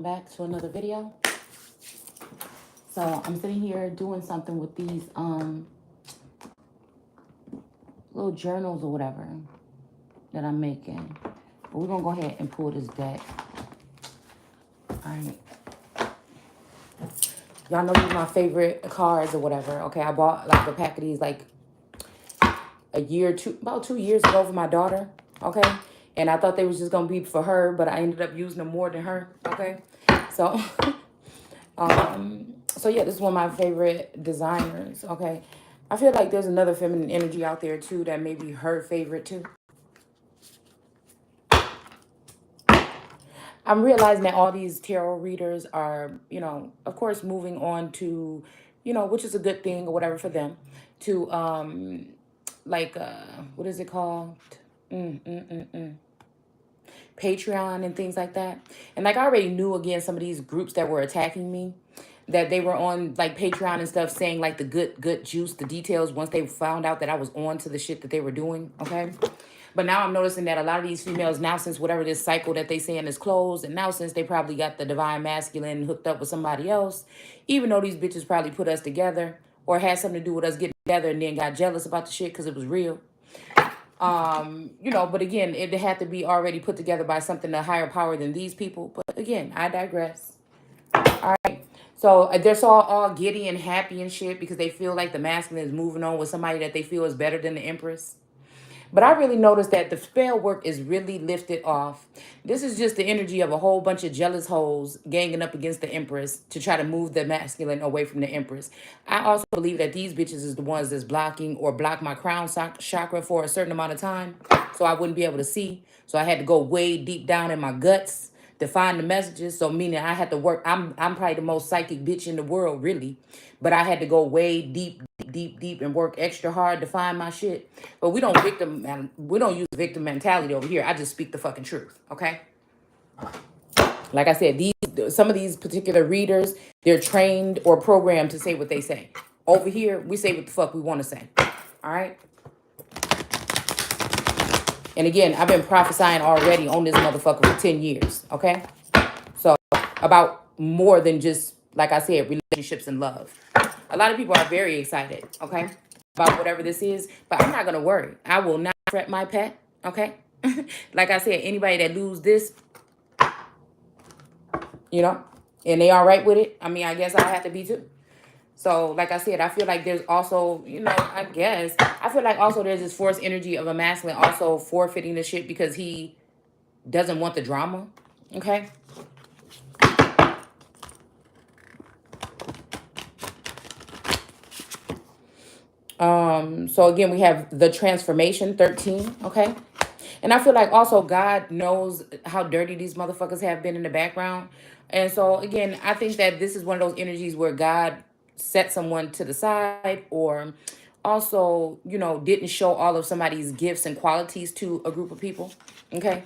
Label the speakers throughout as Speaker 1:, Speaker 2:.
Speaker 1: Back to another video. So I'm sitting here doing something with these little journals or whatever that I'm making. But we're gonna go ahead and pull this deck. Alright. Y'all know these are my favorite cards or whatever. Okay, I bought like a pack of these like a year, about 2 years ago for my daughter. Okay. And I thought they was just gonna be for her, but I ended up using them more than her. Okay. So so yeah, this is one of my favorite designers. Okay. I feel like there's another feminine energy out there too that may be her favorite too. I'm realizing that all these tarot readers are, of course, moving on to, which is a good thing or whatever for them, to like what is it called? Patreon and things like that. And like I already knew again some of these groups that were attacking me, that they were on like Patreon and stuff saying like the good juice, the details once they found out that I was on to the shit that they were doing. Okay. But now I'm noticing that a lot of these females now, since whatever this cycle that they saying is closed, and now since they probably got the divine masculine hooked up with somebody else, even though these bitches probably put us together or had something to do with us getting together and then got jealous about the shit because it was real. But again, it had to be already put together by something a higher power than these people. But again, I digress. All right. So they're so all giddy and happy and shit because they feel like the masculine is moving on with somebody that they feel is better than the empress. But I really noticed that the spell work is really lifted off. This is just the energy of a whole bunch of jealous hoes ganging up against the Empress to try to move the masculine away from the Empress. I also believe that these bitches is the ones that's blocking or block my crown chakra for a certain amount of time so I wouldn't be able to see. So I had to go way deep down in my guts to find the messages. So meaning I had to work. I'm probably the most psychic bitch in the world, really. But I had to go way deep and work extra hard to find my shit. But we don't use victim mentality over here. I just speak the fucking truth, okay? Like I said, some of these particular readers, they're trained or programmed to say what they say. Over here, we say what the fuck we want to say. All right? And again, I've been prophesying already on this motherfucker for 10 years, okay? So, about more than just, like I said, relationships and love. A lot of people are very excited, okay, about whatever this is, but I'm not going to worry. I will not fret my pet, okay? Like I said, anybody that lose this, and they all right with it, I mean, I guess I have to be too. So, like I said, I feel like there's also, I feel like also there's this force energy of a masculine also forfeiting the shit because he doesn't want the drama, okay? So again, we have the transformation 13, okay? And I feel like also God knows how dirty these motherfuckers have been in the background. And so again, I think that this is one of those energies where God set someone to the side or also, didn't show all of somebody's gifts and qualities to a group of people, okay?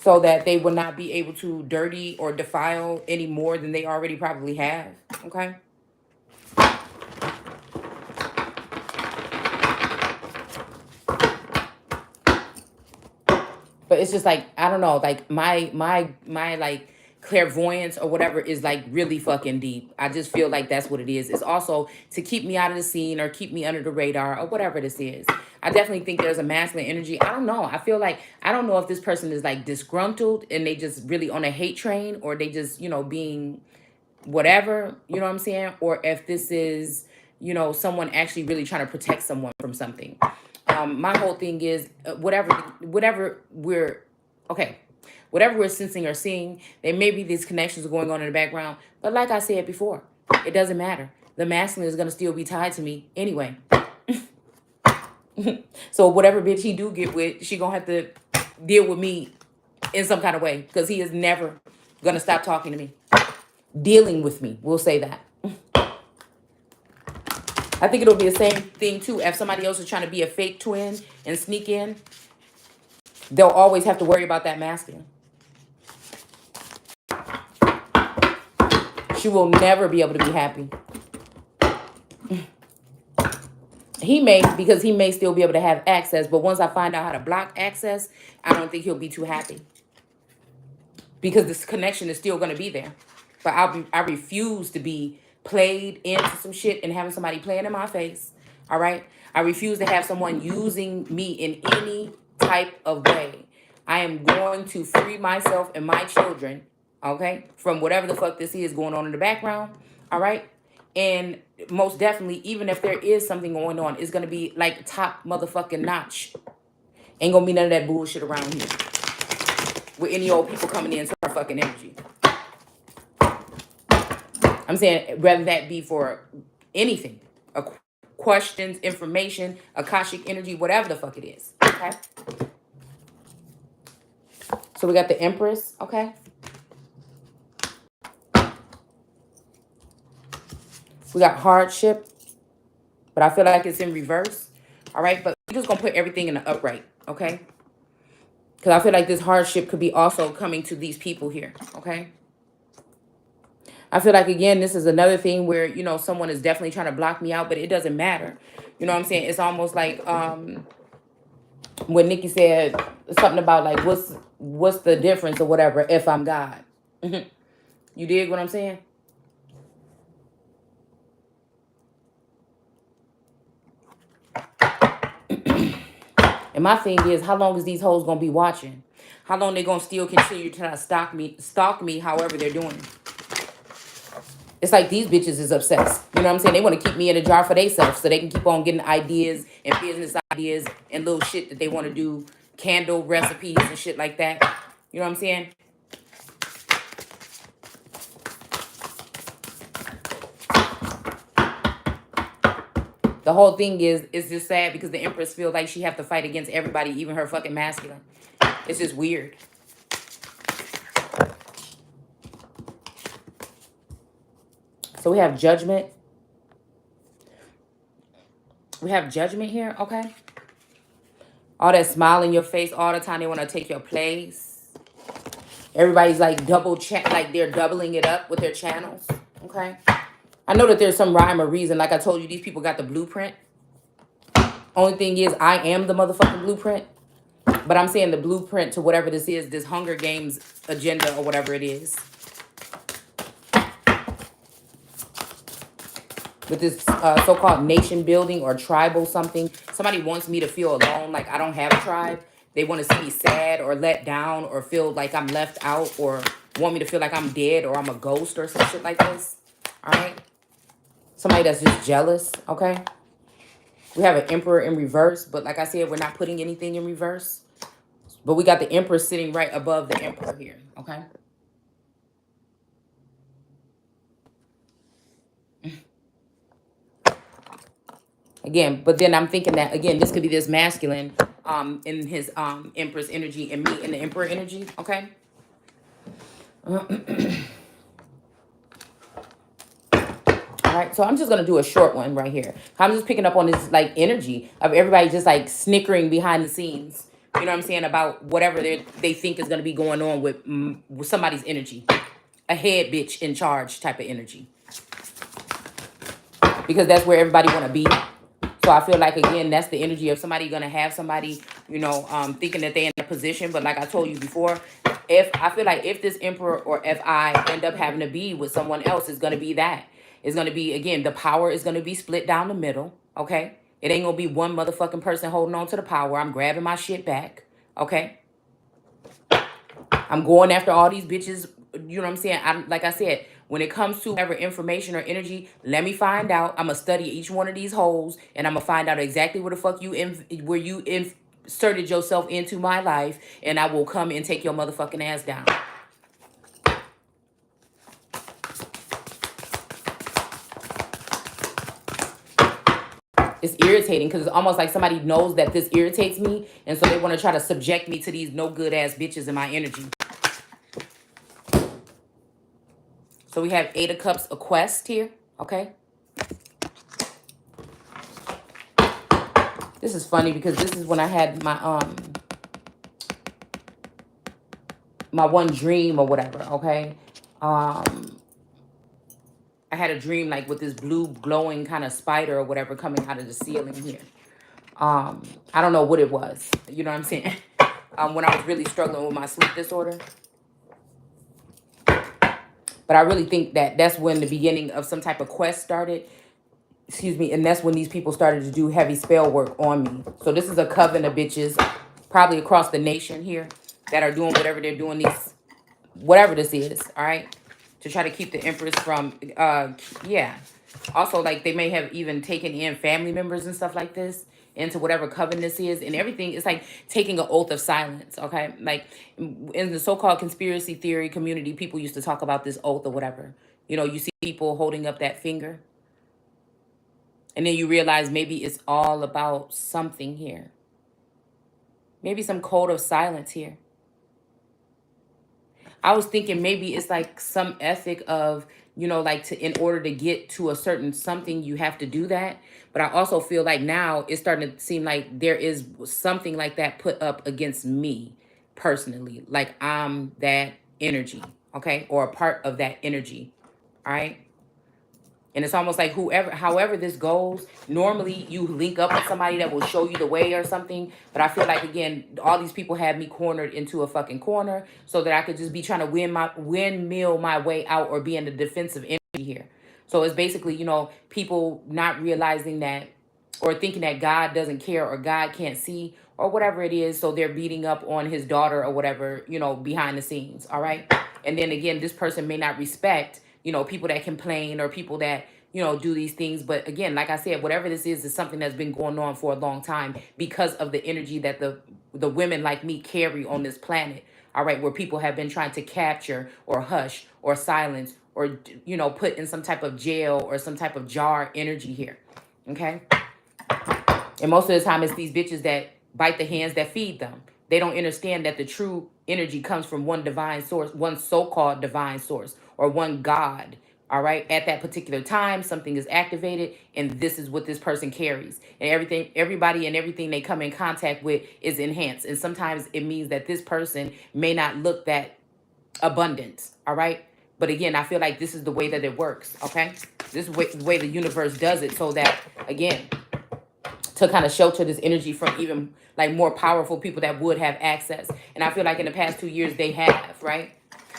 Speaker 1: So that they will not be able to dirty or defile any more than they already probably have, okay? But it's just like, I don't know, like my like clairvoyance or whatever is like really fucking deep. I just feel like that's what it is. It's also to keep me out of the scene or keep me under the radar or whatever this is. I definitely think there's a masculine energy. I don't know. I feel like I don't know if this person is like disgruntled and they just really on a hate train or they just, being whatever, you know what I'm saying? Or if this is, someone actually really trying to protect someone from something. My whole thing is whatever we're okay, whatever we're sensing or seeing, there may be these connections going on in the background. But like I said before, it doesn't matter. The masculine is gonna still be tied to me anyway. So whatever bitch he do get with, she gonna have to deal with me in some kind of way because he is never gonna stop talking to me, dealing with me. We'll say that. I think it'll be the same thing too. If somebody else is trying to be a fake twin and sneak in, they'll always have to worry about that masculine. She will never be able to be happy. He may, because he may still be able to have access, but once I find out how to block access, I don't think he'll be too happy. because this connection is still going to be there. But I refuse to be played into some shit and having somebody playing in my face. All right? I refuse to have someone using me in any type of way. I am going to free myself and my children, okay, from whatever the fuck this is going on in the background. All right? And most definitely, even if there is something going on, it's going to be like top motherfucking notch. Ain't going to be none of that bullshit around here with any old people coming in to our fucking energy. I'm saying rather that be for anything, questions, information, Akashic energy, whatever the fuck it is. Okay. So we got the Empress. Okay. We got hardship, but I feel like it's in reverse. All right. But we're just going to put everything in the upright. Okay. Because I feel like this hardship could be also coming to these people here. Okay. I feel like, again, this is another thing where, you know, someone is definitely trying to block me out, but it doesn't matter. You know what I'm saying? It's almost like when Nikki said something about like, what's the difference or whatever if I'm God. You dig what I'm saying? And my thing is, how long is these hoes gonna be watching? How long they gonna still continue to try to stalk me however they're doing it? It's like these bitches is obsessed. You know what I'm saying? They want to keep me in a jar for themselves so they can keep on getting ideas and business ideas and little shit that they want to do, candle recipes and shit like that. You know what I'm saying? The whole thing is, it's just sad because the Empress feels like she have to fight against everybody, even her fucking masculine. It's just weird. So we have judgment. We have judgment here, okay? All that smile in your face all the time. They want to take your place. Everybody's like like they're doubling it up with their channels, okay? I know that there's some rhyme or reason. Like I told you, these people got the blueprint. Only thing is, I am the motherfucking blueprint. But I'm saying the blueprint to whatever this is, this Hunger Games agenda or whatever it is. With this so-called nation building or tribal something. Somebody wants me to feel alone, like I don't have a tribe. They want to see me sad or let down or feel like I'm left out or want me to feel like I'm dead or I'm a ghost or some shit like this. All right? Somebody that's just jealous, okay? We have an Emperor in reverse, but like I said, we're not putting anything in reverse. But we got the Emperor sitting right above the Emperor here, okay? Again, but then I'm thinking that, again, this could be this masculine in his Empress energy and me in the Emperor energy, okay? All right, so I'm just going to do a short one right here. I'm just picking up on this, like, energy of everybody just, like, snickering behind the scenes. You know what I'm saying? About whatever they think is going to be going on with somebody's energy. A head bitch in charge type of energy. Because that's where everybody want to be. So I feel like, again, that's the energy of somebody going to have somebody, you know, thinking that they're in a position. But like I told you before, I feel like if this Emperor or if I end up having to be with someone else, it's going to be that. It's going to be, again, the power is going to be split down the middle, okay? It ain't going to be one motherfucking person holding on to the power. I'm grabbing my shit back, okay? I'm going after all these bitches, you know what I'm saying? Like I said, when it comes to whatever information or energy, let me find out. I'm going to study each one of these holes, and I'm going to find out exactly where the fuck you inserted yourself into my life, and I will come and take your motherfucking ass down. It's irritating because it's almost like somebody knows that this irritates me, and so they want to try to subject me to these no good ass bitches in my energy. So we have 8 of Cups, a quest here, okay? This is funny because this is when I had my my one dream or whatever, okay? I had a dream like with this blue glowing kind of spider or whatever coming out of the ceiling here. I don't know what it was. You know what I'm saying? When I was really struggling with my sleep disorder. But I really think that that's when the beginning of some type of quest started. Excuse me. And that's when these people started to do heavy spell work on me. So this is a coven of bitches probably across the nation here that are doing whatever they're doing, these whatever this is, all right, to try to keep the empress from yeah. Also, like, they may have even taken in family members and stuff like this into whatever coven this is, and everything. It's like taking an oath of silence, okay? Like, in the so-called conspiracy theory community, people used to talk about this oath or whatever. You know, you see people holding up that finger, and then you realize maybe it's all about something here. Maybe some code of silence here. I was thinking maybe it's like some ethic of, you know, like, to, in order to get to a certain something, you have to do that. But I also feel like now it's starting to seem like there is something like that put up against me personally. Like I'm that energy, okay? Or a part of that energy, all right? And it's almost like however this goes, normally you link up with somebody that will show you the way or something. But I feel like, again, all these people had me cornered into a fucking corner so that I could just be trying to windmill my way out or be in the defensive energy here. So it's basically, you know, people not realizing that, or thinking that God doesn't care or God can't see or whatever it is. So they're beating up on his daughter or whatever, you know, behind the scenes. All right. And then again, this person may not respect, you know, people that complain or people that, you know, do these things. But again, like I said, whatever this is something that's been going on for a long time because of the energy that the women like me carry on this planet. All right. Where people have been trying to capture or hush or silence or, you know, put in some type of jail or some type of jar energy here. Okay. And most of the time, it's these bitches that bite the hands that feed them. They don't understand that the true energy comes from one divine source, one so-called divine source, or one God. All right. At that particular time, something is activated, and this is what this person carries. And everything, everybody and everything they come in contact with is enhanced. And sometimes it means that this person may not look that abundant. All right. But again, I feel like this is the way that it works. Okay. This is the way the universe does it, so that, again, to kind of shelter this energy from even like more powerful people that would have access. And I feel like in the past 2 years they have, right?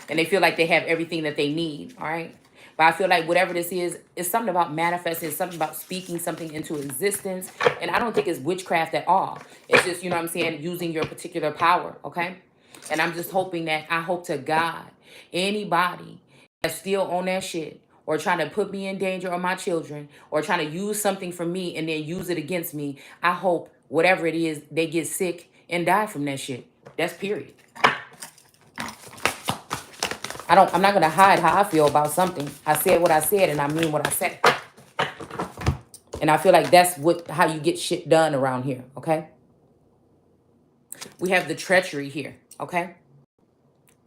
Speaker 1: And they feel like they have everything that they need, all right? But I feel like whatever this is, it's something about manifesting, it's something about speaking something into existence. And I don't think it's witchcraft at all. It's just, you know what I'm saying, using your particular power, okay? And I'm just hoping that, I hope to God, anybody that's still on that shit, or trying to put me in danger or my children, or trying to use something from me and then use it against me, I hope whatever it is, they get sick and die from that shit. That's period. I'm not gonna hide how I feel about something. I said what I said and I mean what I said. And I feel like that's how you get shit done around here, okay? We have the treachery here, okay?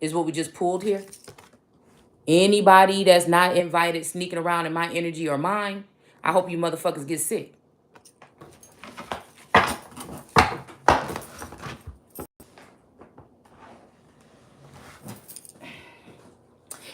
Speaker 1: Is what we just pulled here. Anybody that's not invited sneaking around in my energy or mine, I hope you motherfuckers get sick.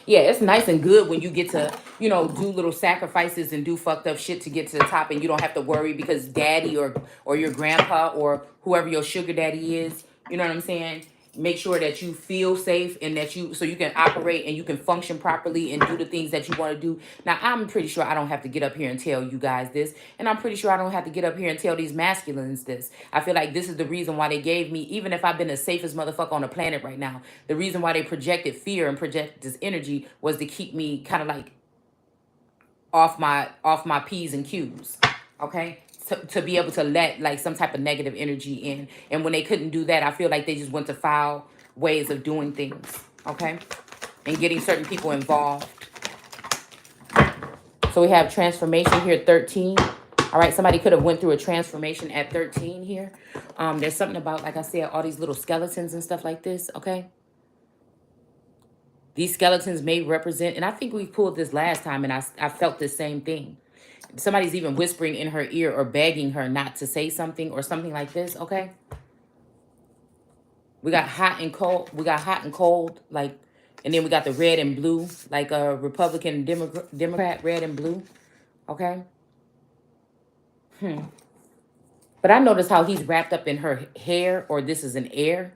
Speaker 1: Yeah, it's nice and good when you get to, you know, do little sacrifices and do fucked up shit to get to the top, and you don't have to worry because daddy or your grandpa or whoever your sugar daddy is, you know what I'm saying? Make sure that you feel safe and that so you can operate and you can function properly and do the things that you want to do. Now, I'm pretty sure I don't have to get up here and tell you guys this. And I'm pretty sure I don't have to get up here and tell these masculines this. I feel like this is the reason why they gave me, even if I've been the safest motherfucker on the planet right now, the reason why they projected fear and projected this energy was to keep me kind of like off my P's and Q's. Okay? To be able to let like some type of negative energy in. And when they couldn't do that, I feel like they just went to foul ways of doing things. Okay? And getting certain people involved. So we have transformation here, 13. All right, somebody could have went through a transformation at 13 here. There's something about, like I said, all these little skeletons and stuff like this, okay? These skeletons may represent, and I think we pulled this last time, and I felt the same thing. Somebody's even whispering in her ear or begging her not to say something or something like this, okay? We got hot and cold. We got hot and cold, like, and then we got the red and blue, like a Republican Democrat, red and blue, okay? But I noticed how he's wrapped up in her hair, or this is an heir,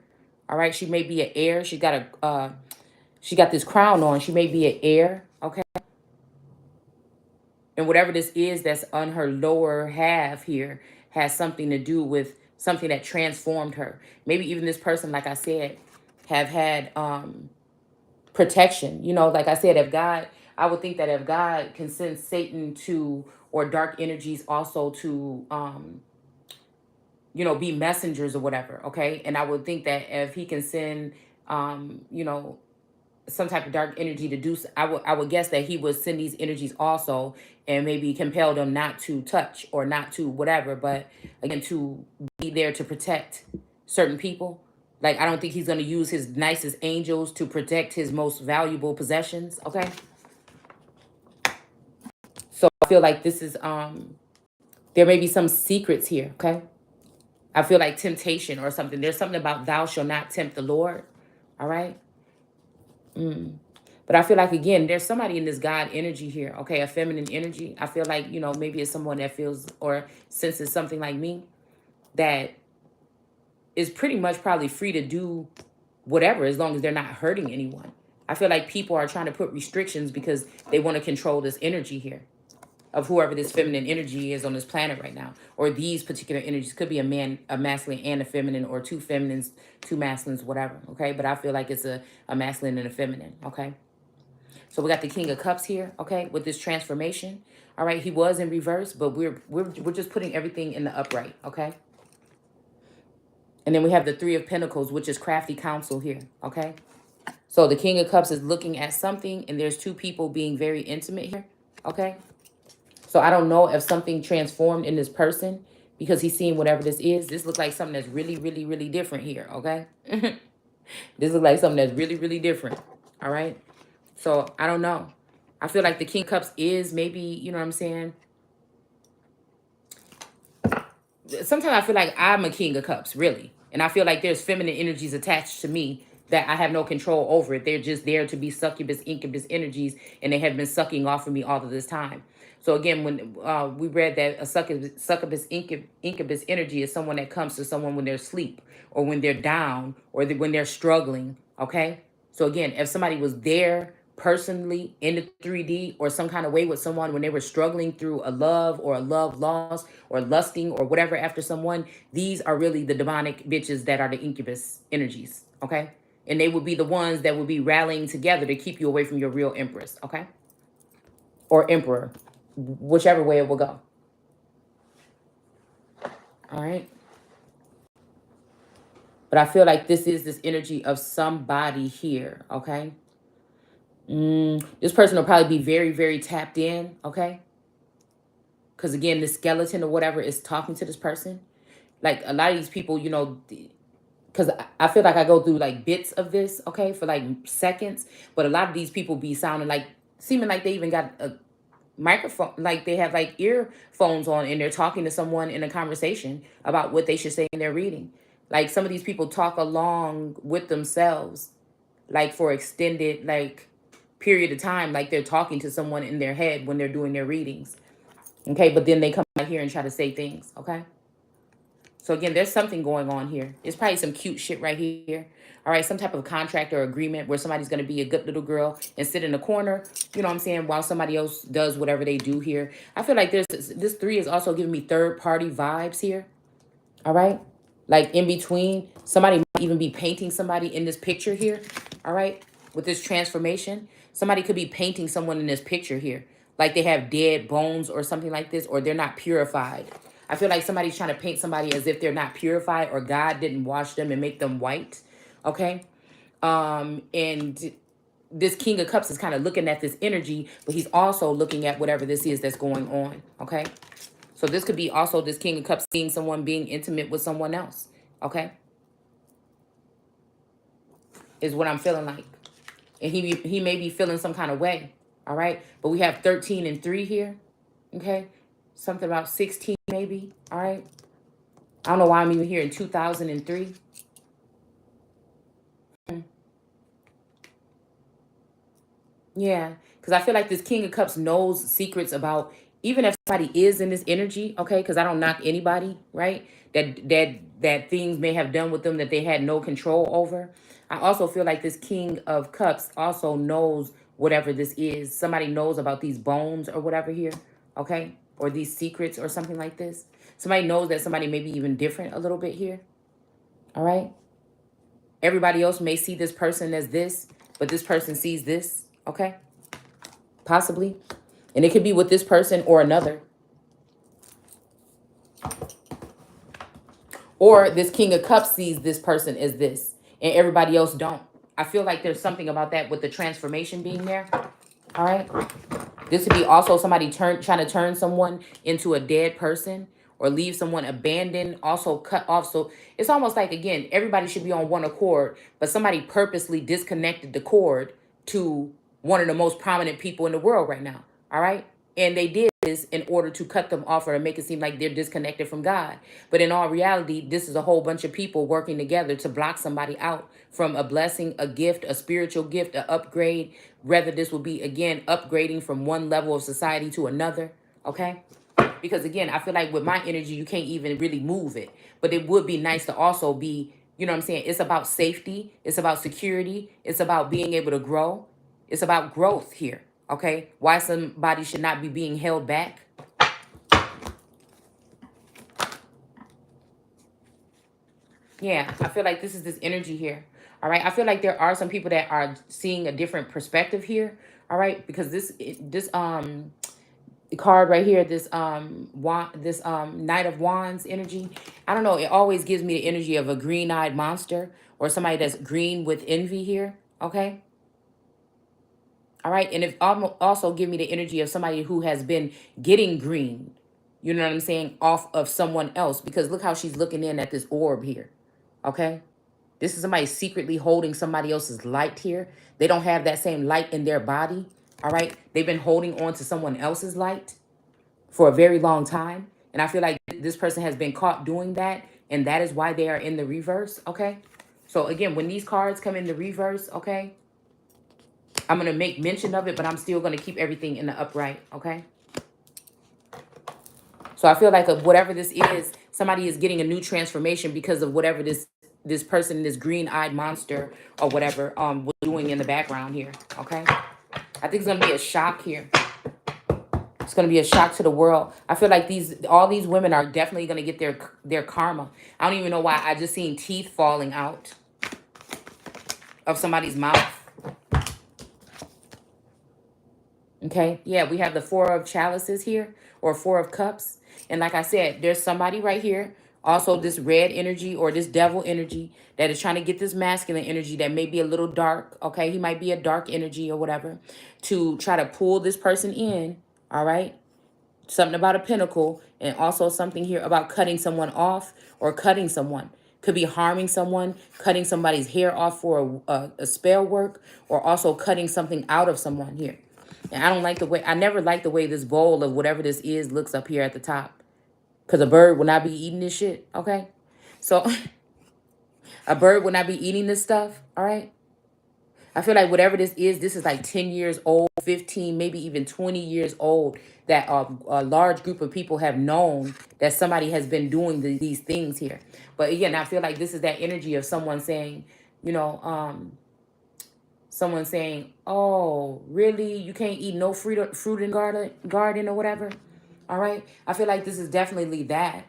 Speaker 1: all right? She may be an heir. She got She got this crown on. She may be an heir, okay? And whatever this is that's on her lower half here has something to do with something that transformed her. Maybe even this person, like I said, have had protection. You know, like I said, if God, I would think that if God can send Satan to, or dark energies also to, you know, be messengers or whatever, okay? And I would think that if he can send, you know, some type of dark energy to do, I would guess that he would send these energies also, and maybe compel them not to touch or not to whatever, but again, to be there to protect certain people. Like, I don't think he's going to use his nicest angels to protect his most valuable possessions, okay? So I feel like this is, there may be some secrets here, okay? I feel like temptation or something. There's something about thou shall not tempt the Lord, all right? But I feel like, again, there's somebody in this God energy here, okay? A feminine energy. I feel like, you know, maybe it's someone that feels or senses something like me that is pretty much probably free to do whatever as long as they're not hurting anyone. I feel like people are trying to put restrictions because they want to control this energy here of whoever this feminine energy is on this planet right now. Or these particular energies could be a man, a masculine and a feminine, or two feminines, two masculines, whatever, okay? But I feel like it's a masculine and a feminine, okay? So we got the King of Cups here, okay, with this transformation. All right, he was in reverse, but we're just putting everything in the upright, okay? And then we have the Three of Pentacles, which is crafty counsel here, okay? So the King of Cups is looking at something, and there's two people being very intimate here, okay? So I don't know if something transformed in this person because he's seeing whatever this is. This looks like something that's really, really, really different here, okay? This looks like something that's really, really different, all right? So I don't know. I feel like the King of Cups is maybe, you know what I'm saying? Sometimes I feel like I'm a King of Cups, really. And I feel like there's feminine energies attached to me that I have no control over it. They're just there to be succubus, incubus energies, and they have been sucking off of me all of this time. So again, when we read that a succubus, incubus energy is someone that comes to someone when they're asleep or when they're down or when they're struggling, okay? So again, if somebody was there personally in the 3D or some kind of way with someone when they were struggling through a love or a love loss or lusting or whatever after someone, these are really the demonic bitches that are the incubus energies, okay? And they would be the ones that would be rallying together to keep you away from your real empress, okay? Or emperor, whichever way it will go. All right. But I feel like this is this energy of somebody here, okay? This person will probably be very, very tapped in, okay? Because again, the skeleton or whatever is talking to this person. Like a lot of these people, you know, because I feel like I go through like bits of this, okay, for like seconds. But a lot of these people be sounding like, seeming like they even got a microphone, like they have like earphones on and they're talking to someone in a conversation about what they should say in their reading. Like some of these people talk along with themselves, like for extended like period of time, like they're talking to someone in their head when they're doing their readings. Okay, but then they come out here and try to say things, okay? So again, there's something going on here. It's probably some cute shit right here. All right, some type of contract or agreement where somebody's going to be a good little girl and sit in the corner, you know what I'm saying, while somebody else does whatever they do here. I feel like this 3 is also giving me third party vibes here. All right? Like in between, somebody might even be painting somebody in this picture here. All right? With this transformation, somebody could be painting someone in this picture here. Like they have dead bones or something like this, or they're not purified. I feel like somebody's trying to paint somebody as if they're not purified or God didn't wash them and make them white. Okay? And this King of Cups is kind of looking at this energy, but he's also looking at whatever this is that's going on. Okay? So this could be also this King of Cups seeing someone being intimate with someone else. Okay? Is what I'm feeling like. And he may be feeling some kind of way. All right? But we have 13 and 3 here. Okay? Something about 16 maybe. All right? I don't know why I'm even here in 2003. Yeah, because I feel like this King of Cups knows secrets about, even if somebody is in this energy, okay, because I don't knock anybody, right? That things may have done with them that they had no control over. I also feel like this King of Cups also knows whatever this is. Somebody knows about these bones or whatever here, okay? Or these secrets or something like this. Somebody knows that somebody may be even different a little bit here, all right? Everybody else may see this person as this, but this person sees this, okay? Possibly. And it could be with this person or another. Or this King of Cups sees this person as this, and everybody else don't. I feel like there's something about that with the transformation being there, all right? This would be also somebody trying to turn someone into a dead person or leave someone abandoned, also cut off. So it's almost like, again, everybody should be on one accord, but somebody purposely disconnected the cord to one of the most prominent people in the world right now. All right. And they did this in order to cut them off or to make it seem like they're disconnected from God. But in all reality, this is a whole bunch of people working together to block somebody out from a blessing, a gift, a spiritual gift, an upgrade. Whether this will be, again, upgrading from one level of society to another. Okay. Because again, I feel like with my energy, you can't even really move it. But it would be nice to also be, you know what I'm saying? It's about safety. It's about security. It's about being able to grow. It's about growth here. Okay. Why somebody should not be being held back. Yeah, I feel like this is this energy here. All right. I feel like there are some people that are seeing a different perspective here. All right. Because this card right here, this Knight of Wands energy, I don't know, it always gives me the energy of a green-eyed monster or somebody that's green with envy here. Okay. All right. And it also give me the energy of somebody who has been getting green, you know what I'm saying, off of someone else, because look how she's looking in at this orb here. Okay. This is somebody secretly holding somebody else's light here. They don't have that same light in their body. All right. They've been holding on to someone else's light for a very long time. And I feel like this person has been caught doing that. And that is why they are in the reverse. Okay. So again, when these cards come in the reverse, okay, I'm going to make mention of it, but I'm still going to keep everything in the upright. Okay. So I feel like whatever this is, somebody is getting a new transformation because of whatever this person, this green-eyed monster or whatever, was doing in the background here. Okay. I think it's going to be a shock here. It's going to be a shock to the world. I feel like all these women are definitely going to get their karma. I don't even know why. I just seen teeth falling out of somebody's mouth. Okay. Yeah, we have the Four of Chalices here, or Four of Cups. And like I said, there's somebody right here, also this red energy or this devil energy that is trying to get this masculine energy that may be a little dark. Okay. He might be a dark energy or whatever, to try to pull this person in. All right. Something about a pentacle, and also something here about cutting someone off or cutting someone. Could be harming someone, cutting somebody's hair off for a spell work, or also cutting something out of someone here. And I don't like the way, I never like the way this bowl of whatever this is looks up here at the top. Because a bird will not be eating this shit, okay? So a bird will not be eating this stuff, all right? I feel like whatever this is like 10 years old, 15, maybe even 20 years old, that a large group of people have known that somebody has been doing these things here. But again, I feel like this is that energy of someone saying, you know, someone saying, oh, really? You can't eat no fruit in garden or whatever? All right. I feel like this is definitely that.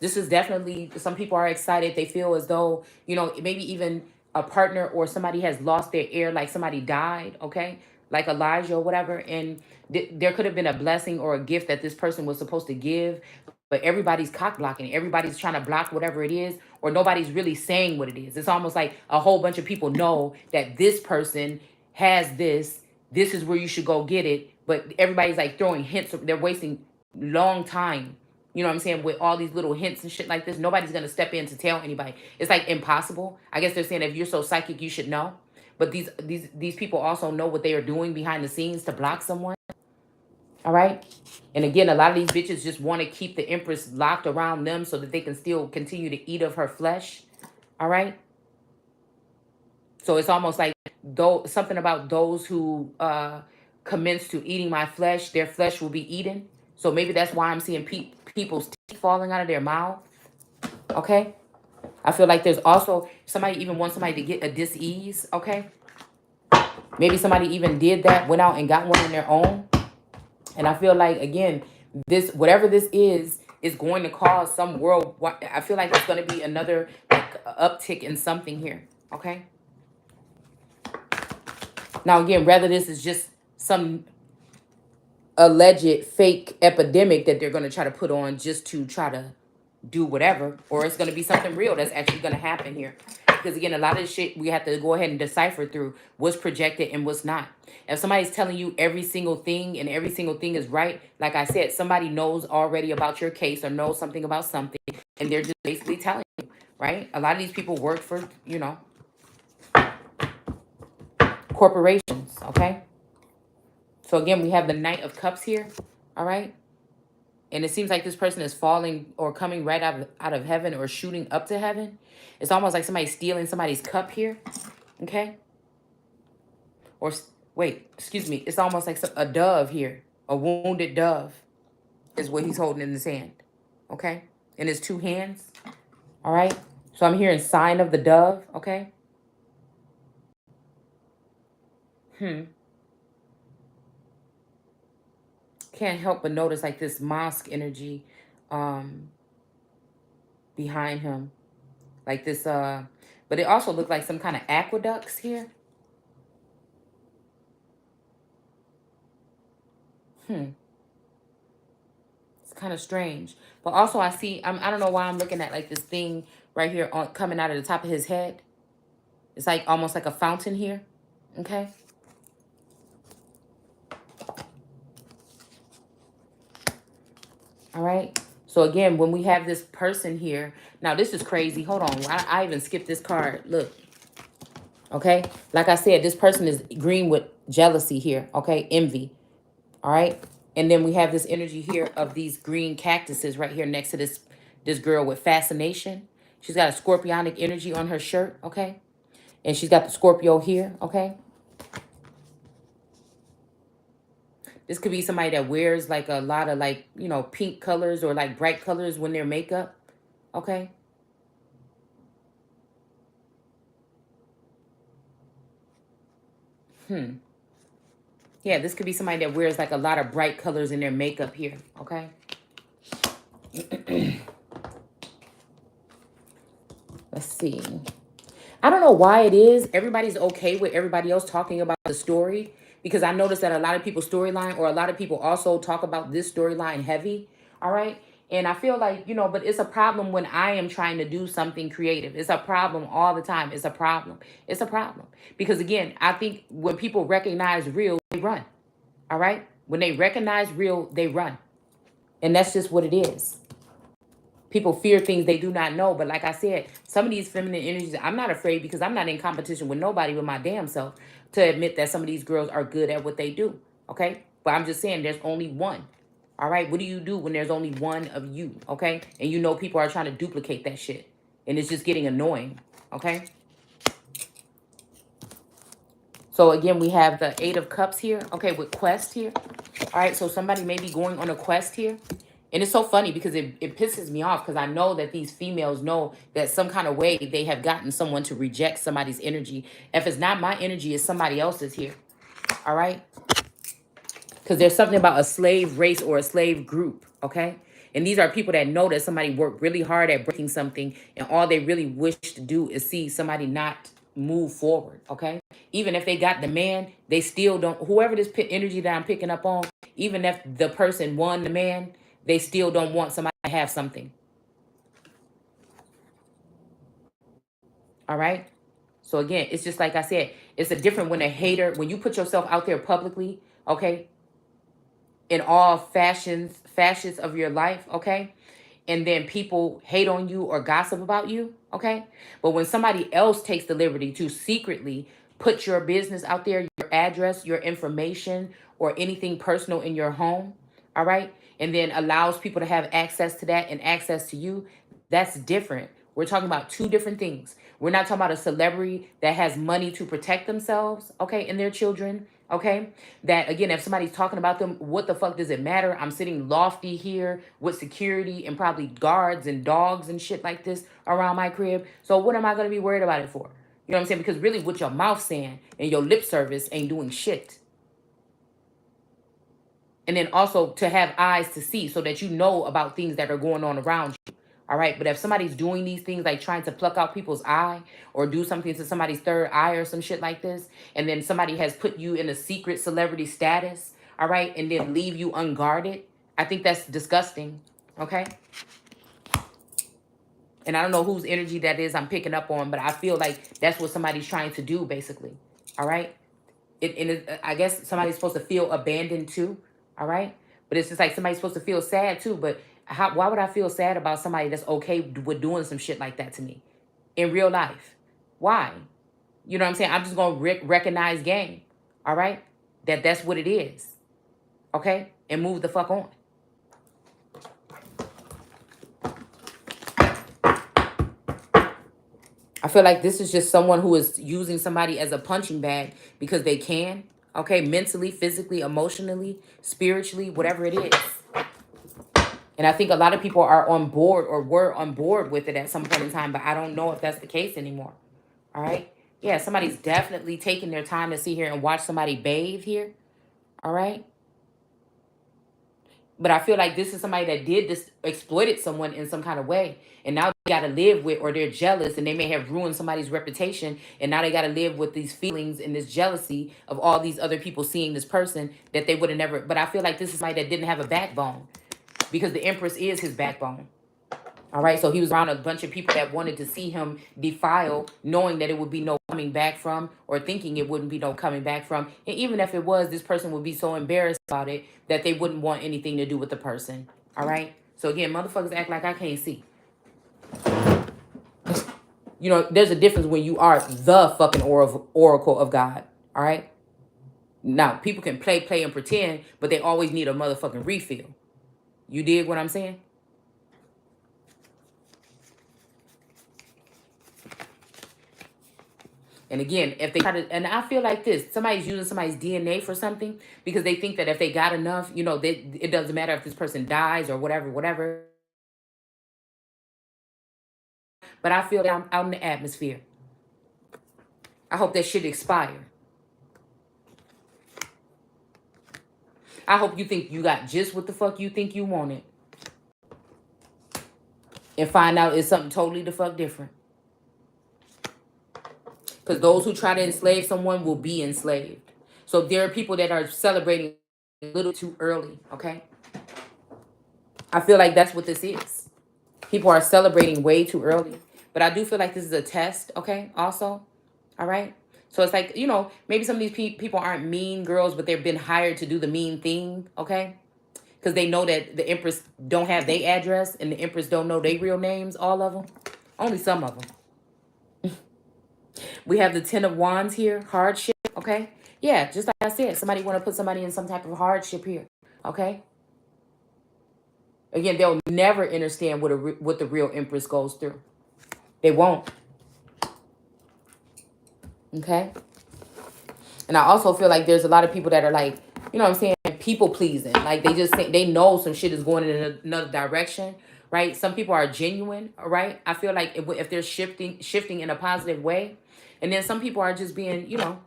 Speaker 1: This is definitely, some people are excited. They feel as though, you know, maybe even a partner or somebody has lost their heir, like somebody died, okay? Like Elijah or whatever. And there could have been a blessing or a gift that this person was supposed to give, but everybody's cock blocking. Everybody's trying to block whatever it is, or nobody's really saying what it is. It's almost like a whole bunch of people know that this person has this. This is where you should go get it. But everybody's like throwing hints. They're wasting long time, you know what I'm saying, with all these little hints and shit like this. Nobody's going to step in to tell anybody. It's like impossible. I guess they're saying if you're so psychic, you should know. But these people also know what they are doing behind the scenes to block someone. All right. And again, a lot of these bitches just want to keep the Empress locked around them so that they can still continue to eat of her flesh. All right. So it's almost like something about those who commence to eating my flesh, their flesh will be eaten. So maybe that's why I'm seeing people's teeth falling out of their mouth. Okay. I feel like there's also somebody even wants somebody to get a dis-ease, okay? Maybe somebody even did that, went out and got one on their own. And I feel like, again, this, whatever this is going to cause some world. I feel like it's going to be another like uptick in something here. Okay. Now, again, whether this is just some alleged fake epidemic that they're going to try to put on just to try to do whatever, or it's going to be something real that's actually going to happen here. Because again, a lot of this shit we have to go ahead and decipher through what's projected and what's not. If somebody's telling you every single thing and every single thing is right, like I said, somebody knows already about your case or knows something about something, and they're just basically telling you, right? A lot of these people work for, corporations, okay? So again, we have the Knight of Cups here, all right? And it seems like this person is falling or coming right out of heaven or shooting up to heaven. It's almost like somebody's stealing somebody's cup here, okay? Or, wait, excuse me. It's almost like a dove here. A wounded dove is what he's holding in his hand, okay? In his two hands, all right? So I'm hearing sign of the dove, okay? Can't help but notice like this mosque energy behind him. Like this, but it also looked like some kind of aqueducts here. It's kind of strange. But also I see, I don't know why I'm looking at like this thing right here coming out of the top of his head. It's like almost like a fountain here. Okay. All right. So again, when we have this person here, now this is crazy. Hold on. I even skipped this card. Look. Okay. Like I said, this person is green with jealousy here. Okay. Envy. All right. And then we have this energy here of these green cactuses right here next to this girl with fascination. She's got a scorpionic energy on her shirt. Okay. And she's got the Scorpio here. Okay. This could be somebody that wears like a lot of like, pink colors or like bright colors when they're makeup. Okay. Yeah, this could be somebody that wears like a lot of bright colors in their makeup here. Okay. Let's see. I don't know why it is. Everybody's okay with everybody else talking about the story, because I noticed that a lot of people's storyline, or a lot of people also talk about this storyline heavy. All right. And I feel like, but it's a problem when I am trying to do something creative. It's a problem all the time. It's a problem. It's a problem. Because again, I think when people recognize real, they run. All right. When they recognize real, they run. And that's just what it is. People fear things they do not know. But like I said, some of these feminine energies, I'm not afraid, because I'm not in competition with nobody but my damn self to admit that some of these girls are good at what they do. Okay. But I'm just saying there's only one. All right. What do you do when there's only one of you? Okay. And people are trying to duplicate that shit. And it's just getting annoying. Okay. So again, we have the Eight of Cups here. Okay. With quest here. All right. So somebody may be going on a quest here. And it's so funny because it pisses me off, because I know that these females know that some kind of way they have gotten someone to reject somebody's energy. If it's not my energy, it's somebody else's here. All right. Because there's something about a slave race or a slave group. Okay. And these are people that know that somebody worked really hard at breaking something, and all they really wish to do is see somebody not move forward. Okay. Even if they got the man, they still don't, whoever this energy that I'm picking up on, even if the person won the man, they still don't want somebody to have something. All right. So again, it's just like I said, it's a different when a hater, when you put yourself out there publicly, okay, in all facets of your life, okay, and then people hate on you or gossip about you, okay. But when somebody else takes the liberty to secretly put your business out there, your address, your information, or anything personal in your home, all right, and then allows people to have access to that and access to you, that's different. We're talking about two different things. We're not talking about a celebrity that has money to protect themselves, okay, and their children, Okay, that again, if somebody's talking about them, what the fuck does it matter? I'm sitting lofty here with security and probably guards and dogs and shit like this around my crib. So what am I gonna be worried about it for? You know what I'm saying? Because really what your mouth saying and your lip service ain't doing shit. And then also to have eyes to see so that you know about things that are going on around you. All right. But if somebody's doing these things like trying to pluck out people's eye or do something to somebody's third eye or some shit like this, and then somebody has put you in a secret celebrity status, all right, and then leave you unguarded, I think that's disgusting. Okay. And I don't know whose energy that is I'm picking up on, but I feel like that's what somebody's trying to do, basically. All right. I guess somebody's supposed to feel abandoned too. All right. But it's just like somebody's supposed to feel sad too. But why would I feel sad about somebody that's okay with doing some shit like that to me in real life? Why? You know what I'm saying? I'm just going to recognize game. All right. That's what it is. Okay. And move the fuck on. I feel like this is just someone who is using somebody as a punching bag because they can. Okay, mentally, physically, emotionally, spiritually, whatever it is. And I think a lot of people are on board or were on board with it at some point in time, but I don't know if that's the case anymore. All right. Yeah, somebody's definitely taking their time to sit here and watch somebody bathe here. All right. But I feel like this is somebody that did this, exploited someone in some kind of way. And now they got to live with, or they're jealous and they may have ruined somebody's reputation. And now they got to live with these feelings and this jealousy of all these other people seeing this person that they would have never. But I feel like this is somebody that didn't have a backbone because the Empress is his backbone. All right, so he was around a bunch of people that wanted to see him defile, knowing that it would be no coming back from, or thinking it wouldn't be no coming back from. And even if it was, this person would be so embarrassed about it that they wouldn't want anything to do with the person. All right, so again, motherfuckers act like I can't see. You know, there's a difference when you are the fucking oracle of God. All right, now people can play, and pretend, but they always need a motherfucking refill. You dig what I'm saying? And again, if they try to, and I feel like this, somebody's using somebody's DNA for something because they think that if they got enough, you know, it doesn't matter if this person dies or whatever, whatever. But I feel that I'm out in the atmosphere. I hope that shit expire. I hope you think you got just what the fuck you think you wanted. And find out it's something totally the fuck different. Because those who try to enslave someone will be enslaved. So there are people that are celebrating a little too early, okay? I feel like that's what this is. People are celebrating way too early. But I do feel like this is a test, okay, also. All right? So it's like, you know, maybe some of these people aren't mean girls, but they've been hired to do the mean thing, okay? Because they know that the Empress don't have their address and the Empress don't know their real names, all of them. Only some of them. We have the Ten of Wands here, hardship, okay? Yeah, just like I said, somebody want to put somebody in some type of hardship here, okay? Again, they'll never understand what the real Empress goes through. They won't. Okay? And I also feel like there's a lot of people that are like, you know what I'm saying, people pleasing. Like they just think they know some shit is going in another direction, right? Some people are genuine, right? I feel like if they're shifting in a positive way, and then some people are just being, you know,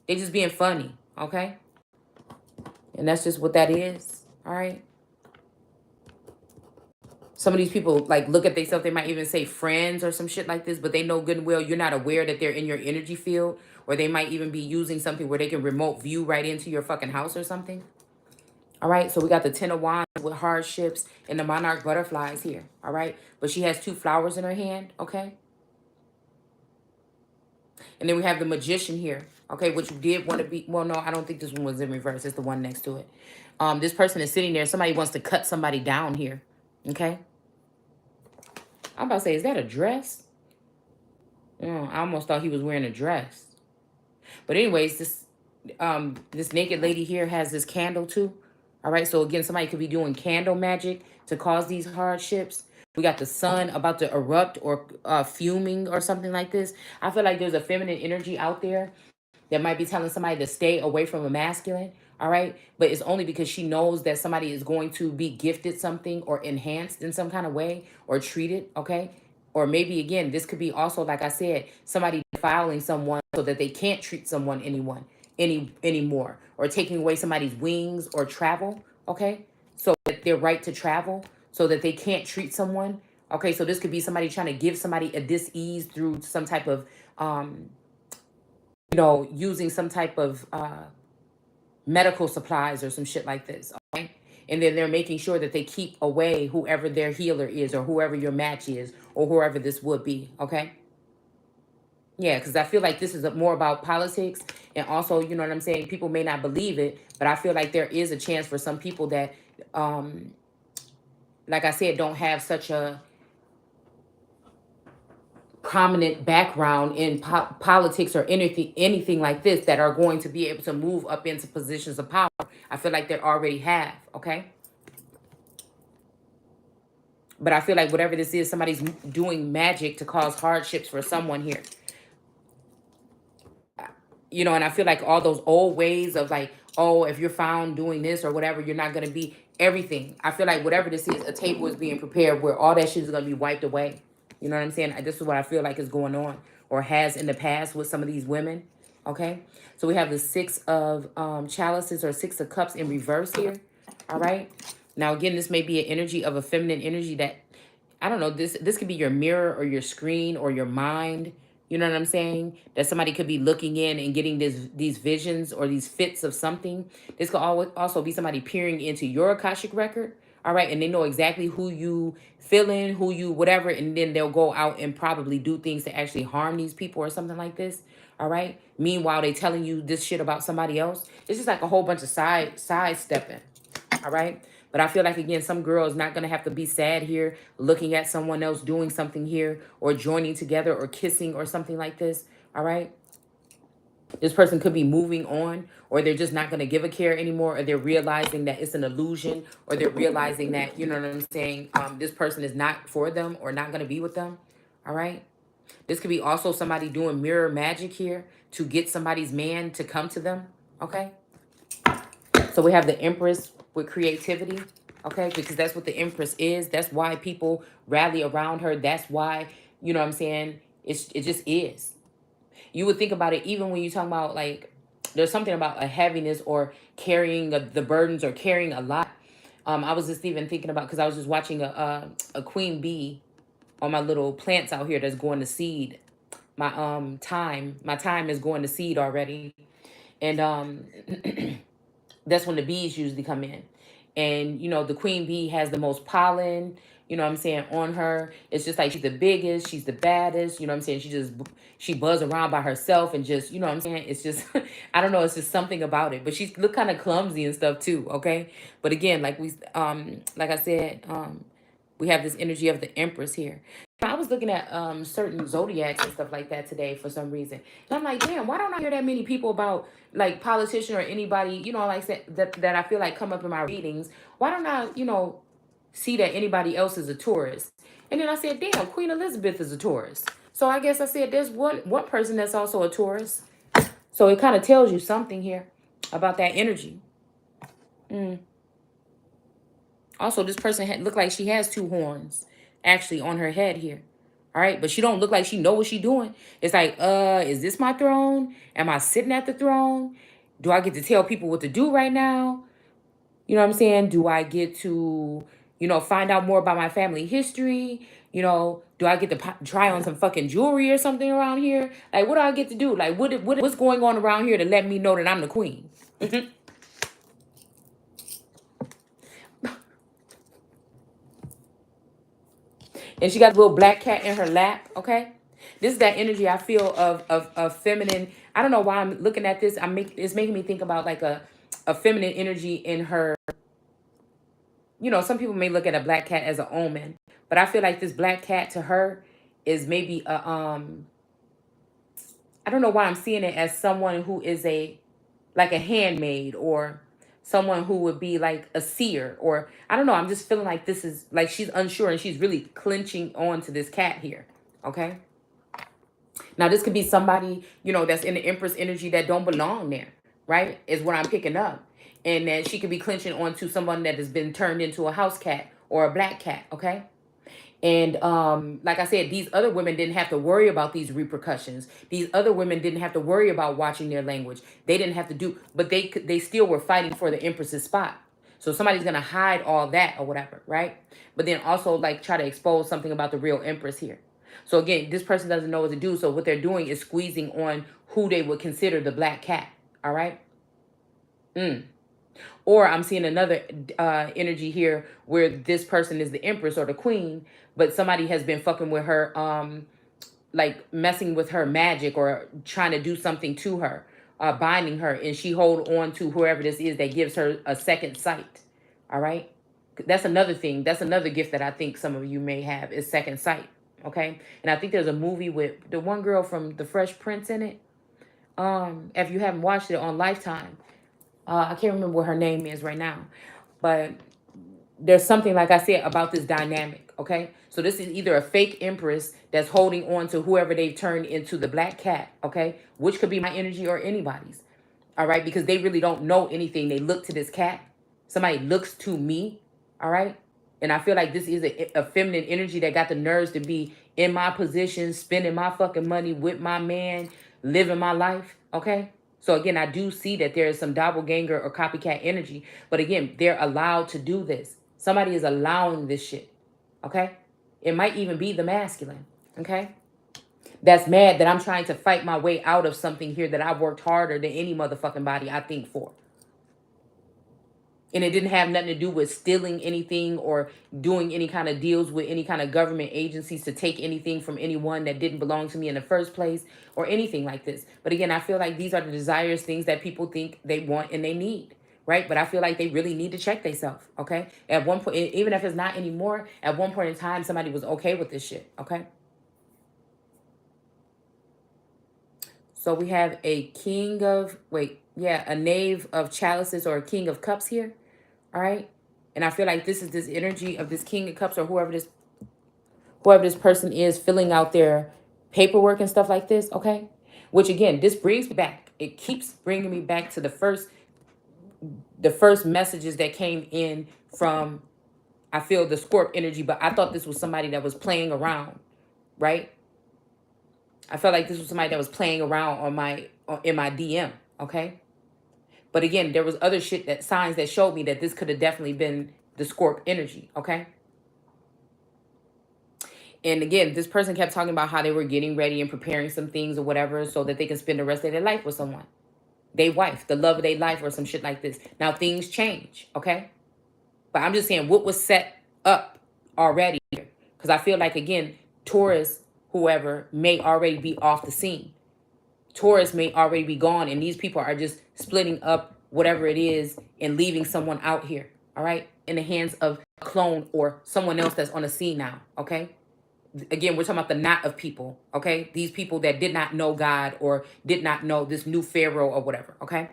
Speaker 1: they just being funny, okay? And that's just what that is, all right? Some of these people like look at themselves, they might even say friends or some shit like this, but they know good and well you're not aware that they're in your energy field, or they might even be using something where they can remote view right into your fucking house or something. All right, so we got the Ten of Wands with hardships and the Monarch butterflies here. All right, but she has 2 flowers in her hand. Okay, and then we have the Magician here. Okay, which did want to be, well, no, I don't think this one was in reverse. It's the one next to it. This person is sitting there. Somebody wants to cut somebody down here. Okay, I'm about to say, is that a dress? I almost thought he was wearing a dress. But anyways, this naked lady here has this candle too. All right, so again, somebody could be doing candle magic to cause these hardships. We got the sun about to erupt or fuming or something like this. I feel like there's a feminine energy out there that might be telling somebody to stay away from a masculine. All right. But it's only because she knows that somebody is going to be gifted something or enhanced in some kind of way or treated. Okay. Or maybe again, this could be also, like I said, somebody defiling someone so that they can't treat someone anymore, or taking away somebody's wings or travel. Okay. So that their right to travel, so that they can't treat someone. Okay. So this could be somebody trying to give somebody a dis-ease through some type of, using some type of medical supplies or some shit like this. Okay. And then they're making sure that they keep away whoever their healer is, or whoever your match is, or whoever this would be. Okay. Yeah, because I feel like this is more about politics. And also, you know what I'm saying? People may not believe it, but I feel like there is a chance for some people that, like I said, don't have such a prominent background in politics or anything like this, that are going to be able to move up into positions of power. I feel like they already have. Okay. But I feel like whatever this is, somebody's doing magic to cause hardships for someone here. And I feel like all those old ways of like, oh, if you're found doing this or whatever, you're not going to be everything. I feel like whatever this is, a table is being prepared where all that shit is going to be wiped away. You know what I'm saying? This is what I feel like is going on, or has in the past with some of these women. Okay. So we have the 6 of chalices, or 6 of cups in reverse here. All right. Now, again, this may be an energy of a feminine energy that, I don't know, this could be your mirror or your screen or your mind. You know what I'm saying? That somebody could be looking in and getting these visions or these fits of something. This could also be somebody peering into your Akashic record. All right. And they know exactly who you feeling, who you whatever. And then they'll go out and probably do things to actually harm these people or something like this. All right. Meanwhile, they telling you this shit about somebody else. It's just like a whole bunch of sidestepping. All right. But I feel like, again, some girl is not going to have to be sad here, looking at someone else doing something here, or joining together, or kissing, or something like this. All right. This person could be moving on, or they're just not going to give a care anymore, or they're realizing that it's an illusion, or they're realizing that, you know what I'm saying, this person is not for them or not going to be with them. All right. This could be also somebody doing mirror magic here to get somebody's man to come to them. Okay. So we have the Empress with creativity, okay? Because that's what the Empress is. That's why people rally around her. That's why, you know what I'm saying, it just is. You would think about it even when you talk about, like, there's something about a heaviness or carrying the burdens or carrying a lot. I was just even thinking about, because I was just watching a queen bee on my little plants out here that's going to seed. My time is going to seed already. And that's when the bees usually come in. And, the queen bee has the most pollen, you know what I'm saying, on her. It's just like she's the biggest, she's the baddest, you know what I'm saying? She buzz around by herself and just, you know what I'm saying? It's just, I don't know, it's just something about it. But she look kind of clumsy and stuff too, okay? But again, like I said, we have this energy of the Empress here. I was looking at certain zodiacs and stuff like that today for some reason. And I'm like, damn, why don't I hear that many people about, like, politician or anybody, like that I feel like come up in my readings? Why don't I, see that anybody else is a Taurus? And then I said, damn, Queen Elizabeth is a Taurus. So I guess I said there's one person that's also a Taurus. So it kind of tells you something here about that energy. Also, this person look like she has 2 horns actually on her head here. All right. But she don't look like she know what she doing. It's like, is this my throne? Am I sitting at the throne? Do I get to tell people what to do right now? You know what I'm saying? Do I get to, find out more about my family history? Do I get to try on some fucking jewelry or something around here? Like, what do I get to do? Like, what's going on around here to let me know that I'm the queen? And she got a little black cat in her lap, okay? This is that energy I feel of feminine. I don't know why I'm looking at this. It's making me think about like a feminine energy in her. Some people may look at a black cat as an omen, but I feel like this black cat to her is maybe I don't know why I'm seeing it as someone who is like a handmaid, or someone who would be like a seer, or I don't know. I'm just feeling like this is like she's unsure and she's really clenching on to this cat here. Okay. Now, this could be somebody, that's in the Empress energy that don't belong there, right? Is what I'm picking up. And that she could be clinching onto someone that has been turned into a house cat or a black cat, okay? And like I said, these other women didn't have to worry about these repercussions. These other women didn't have to worry about watching their language. They didn't have to do, but they still were fighting for the Empress's spot. So somebody's gonna hide all that or whatever, right? But then also like try to expose something about the real Empress here. So again, this person doesn't know what to do. So what they're doing is squeezing on who they would consider the black cat. All right. Mm. Or I'm seeing another energy here where this person is the Empress or the Queen, but somebody has been fucking with her, like messing with her magic or trying to do something to her, binding her, and she hold on to whoever this is that gives her a second sight. All right. That's another thing. That's another gift that I think some of you may have is second sight. Okay. And I think there's a movie with the one girl from The Fresh Prince in it. If you haven't watched it on Lifetime, I can't remember what her name is right now, but there's something, like I said, about this dynamic. Okay. So this is either a fake Empress that's holding on to whoever they've turned into the black cat. Okay. Which could be my energy or anybody's. All right. Because they really don't know anything. They look to this cat. Somebody looks to me. All right. And I feel like this is a feminine energy that got the nerves to be in my position, spending my fucking money with my man, living my life. Okay. So again, I do see that there is some doppelganger or copycat energy. But again, they're allowed to do this. Somebody is allowing this shit. Okay. It might even be the masculine. Okay. That's mad that I'm trying to fight my way out of something here that I've worked harder than any motherfucking body I think for. And it didn't have nothing to do with stealing anything or doing any kind of deals with any kind of government agencies to take anything from anyone that didn't belong to me in the first place or anything like this. But again, I feel like these are the desires, things that people think they want and they need, right? But I feel like they really need to check themselves, okay? At one point, even if it's not anymore, at one point in time, somebody was okay with this shit, okay? So we have a a knave of chalices or a king of cups here. All right. And I feel like this is this energy of this king of cups or whoever this person is filling out their paperwork and stuff like this. Okay. Which again, this brings me back. It keeps bringing me back to the first messages that came in from, I feel the Scorp energy, but I thought this was somebody that was playing around, right? I felt like this was somebody that was playing around in my DM, okay? But again, there was other shit that signs that showed me that this could have definitely been the Scorp energy, okay? And again, this person kept talking about how they were getting ready and preparing some things or whatever so that they can spend the rest of their life with someone. They wife, the love of their life or some shit like this. Now things change, okay? But I'm just saying what was set up already here. Because I feel like, again, Taurus, whoever, may already be off the scene. Taurus may already be gone, and these people are just splitting up whatever it is and leaving someone out here, all right, in the hands of a clone or someone else that's on the scene now, okay? Again, we're talking about the knot of people, okay? These people that did not know God or did not know this new Pharaoh or whatever, okay?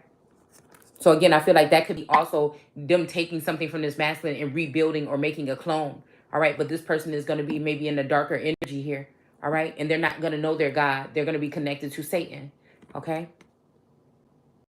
Speaker 1: So again, I feel like that could be also them taking something from this masculine and rebuilding or making a clone, all right? But this person is going to be maybe in the darker energy here, all right? And they're not going to know their God. They're going to be connected to Satan, okay?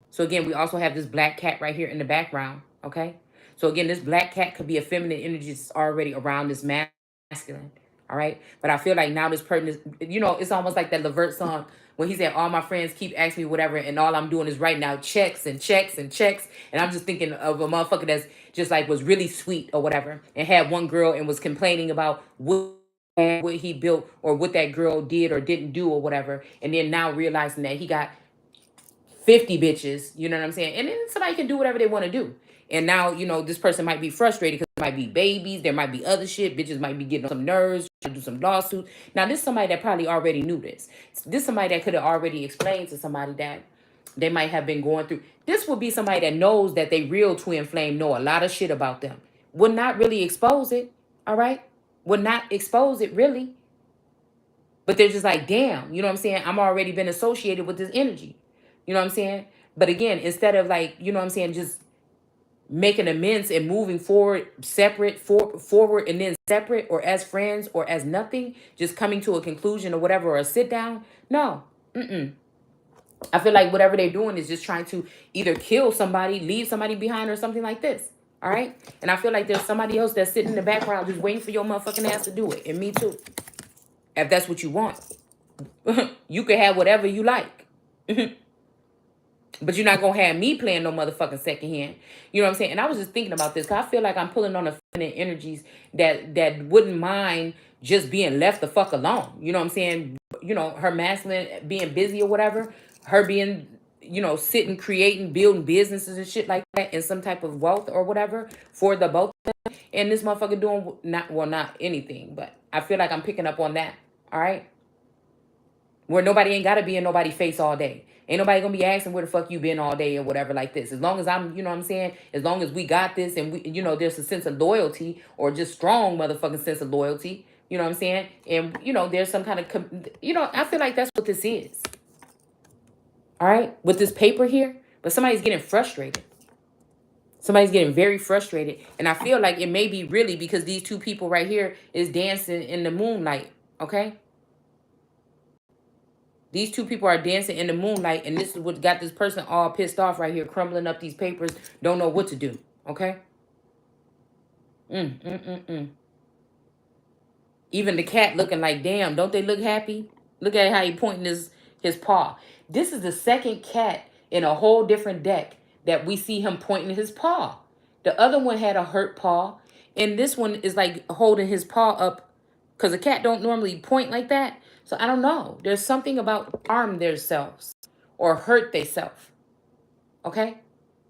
Speaker 1: So again, we also have this black cat right here in the background, okay? So again, this black cat could be a feminine energy that's already around this masculine, all right? But I feel like now this person is, it's almost like that Levert song when he said, all my friends keep asking me whatever, and all I'm doing is writing out checks and checks and checks. And I'm just thinking of a motherfucker that's just like was really sweet or whatever and had one girl and was complaining about what he built or what that girl did or didn't do or whatever. And then now realizing that he got 50 bitches, you know what I'm saying? And then somebody can do whatever they want to do. And now, this person might be frustrated because there might be babies, there might be other shit, bitches might be getting on some nerves, to do some lawsuits. Now, this is somebody that probably already knew this. This is somebody that could have already explained to somebody that they might have been going through. This would be somebody that knows that they real twin flame know a lot of shit about them. Would not really expose it, all right? Would not expose it, really. But they're just like, damn, you know what I'm saying? I'm already been associated with this energy. You know what I'm saying? But again, instead of like, you know what I'm saying, just making amends and moving forward separate, forward and then separate, or as friends or as nothing, just coming to a conclusion or whatever, or a sit down. No. I feel like whatever they're doing is just trying to either kill somebody, leave somebody behind, or something like this. All right? And I feel like there's somebody else that's sitting in the background just waiting for your motherfucking ass to do it. And me too. If that's what you want. You can have whatever you like. But you're not going to have me playing no motherfucking second hand. You know what I'm saying? And I was just thinking about this, because I feel like I'm pulling on the feminine energies that wouldn't mind just being left the fuck alone. You know what I'm saying? You know, her masculine being busy or whatever. Her being, you know, sitting, creating, building businesses and shit like that, and some type of wealth or whatever for the both of them. And this motherfucker doing not anything. But I feel like I'm picking up on that. All right? Where nobody ain't got to be in nobody's face all day. Ain't nobody going to be asking where the fuck you been all day or whatever like this. As long as I'm, you know what I'm saying? As long as we got this and we, you know, there's a sense of loyalty, or just strong motherfucking sense of loyalty. You know what I'm saying? And, you know, there's some kind of, you know, I feel like that's what this is. All right? With this paper here. But somebody's getting frustrated. Somebody's getting very frustrated. And I feel like it may be really because these two people right here is dancing in the moonlight. Okay? These two people are dancing in the moonlight, and this is what got this person all pissed off right here, crumbling up these papers, don't know what to do, okay? Even the cat looking like, damn, don't they look happy? Look at how he pointing his paw. This is the second cat in a whole different deck that we see him pointing his paw. The other one had a hurt paw, and this one is like holding his paw up, because a cat don't normally point like that. So I don't know. There's something about harm themselves or hurt themselves. Okay?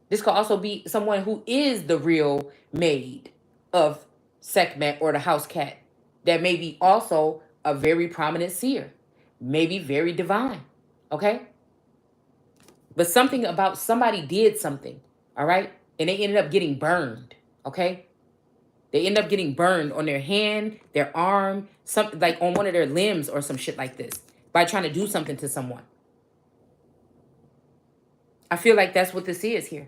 Speaker 1: This could also be someone who is the real maid of Sekhmet or the house cat, that may be also a very prominent seer, maybe very divine. Okay? But something about somebody did something. All right? And they ended up getting burned. Okay? They end up getting burned on their hand, their arm, something like on one of their limbs or some shit like this, by trying to do something to someone. I feel like that's what this is here.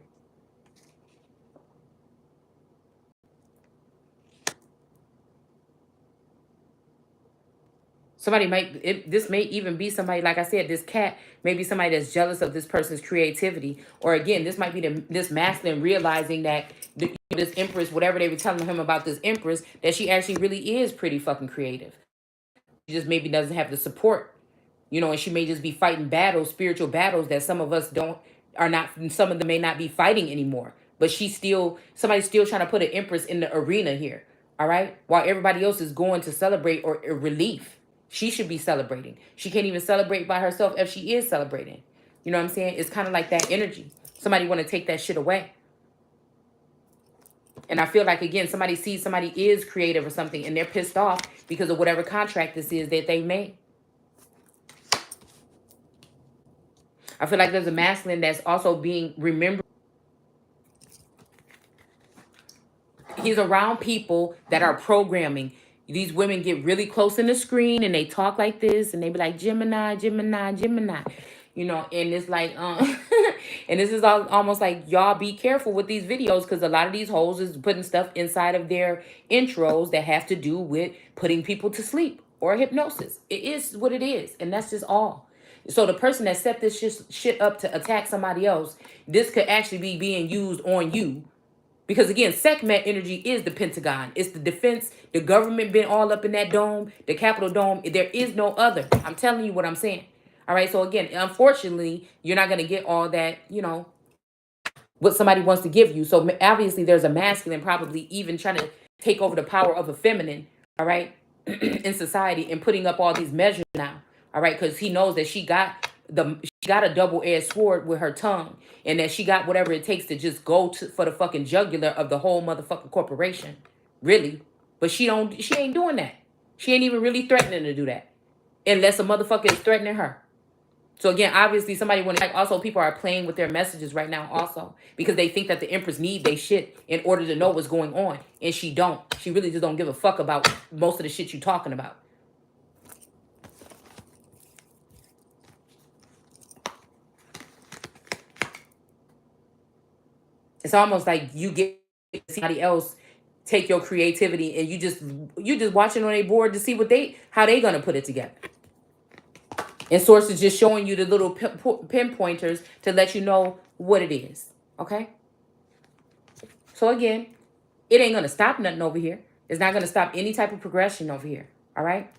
Speaker 1: Somebody might, this may even be somebody, like I said, this cat may be somebody that's jealous of this person's creativity. Or again, this might be this masculine realizing that this empress, whatever they were telling him about this empress, that she actually really is pretty fucking creative. She just maybe doesn't have the support, you know, and she may just be fighting battles, spiritual battles that some of us are not, some of them may not be fighting anymore. But somebody's still trying to put an empress in the arena here, all right? While everybody else is going to celebrate or relief. She should be celebrating. She can't even celebrate by herself if she is celebrating. You know what I'm saying? It's kind of like that energy. Somebody want to take that shit away. And I feel like, again, somebody sees somebody is creative or something, and they're pissed off because of whatever contract this is that they made. I feel like there's a masculine that's also being remembered. He's around people that are programming. These women get really close in the screen and they talk like this, and they be like, Gemini, Gemini, Gemini. You know, and it's like, and this is almost like, y'all be careful with these videos, because a lot of these hoes is putting stuff inside of their intros that have to do with putting people to sleep or hypnosis. It is what it is, and that's just all. So the person that set this shit up to attack somebody else, this could actually be being used on you. Because again, Sekhmet energy is the Pentagon. It's the defense. The government been all up in that dome, the Capitol dome. There is no other. I'm telling you what I'm saying. All right. So again, unfortunately, you're not going to get all that, you know, what somebody wants to give you. So obviously there's a masculine probably even trying to take over the power of a feminine. All right. In society, and putting up all these measures now. All right. Because he knows that she got a double-edged sword with her tongue, and that she got whatever it takes to just go for the fucking jugular of the whole motherfucking corporation. Really. But she ain't doing that. She ain't even really threatening to do that. Unless a motherfucker is threatening her. So again, obviously somebody also people are playing with their messages right now also, because they think that the empress need they shit in order to know what's going on. And she don't. She really just don't give a fuck about most of the shit you talking about. It's almost like you get somebody else take your creativity and you just watching on a board to see how they gonna put it together. And source is just showing you the little pinpointers to let you know what it is. Okay. So again, it ain't gonna stop nothing over here. It's not gonna stop any type of progression over here. All right.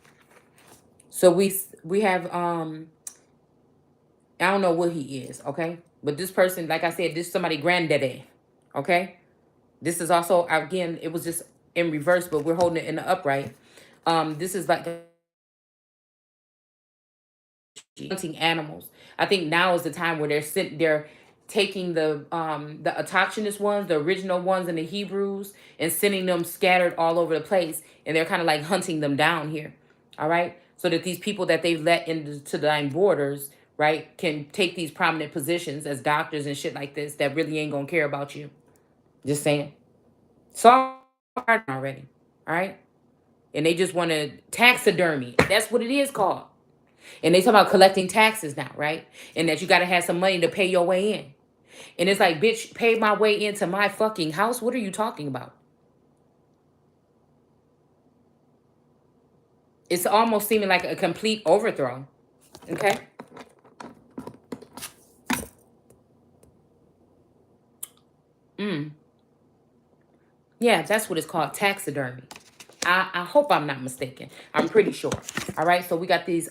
Speaker 1: So we have I don't know what he is. Okay. But this person, like I said, this is somebody granddaddy. Okay. This is also, again, it was just in reverse, but we're holding it in the upright. This is like hunting animals. I think now is the time where they're taking the autochthonous ones, the original ones in the Hebrews, and sending them scattered all over the place, and they're kind of like hunting them down here. All right, so that these people that they've let into the borders, right, can take these prominent positions as doctors and shit like this that really ain't gonna care about you. Just saying. So already, all right, and they just want to taxidermy. That's what it is called. And they talk about collecting taxes now, right? And that you got to have some money to pay your way in. And it's like, bitch, pay my way into my fucking house? What are you talking about? It's almost seeming like a complete overthrow. Okay? Yeah, that's what it's called, taxidermy. I hope I'm not mistaken. I'm pretty sure. All right. So we got these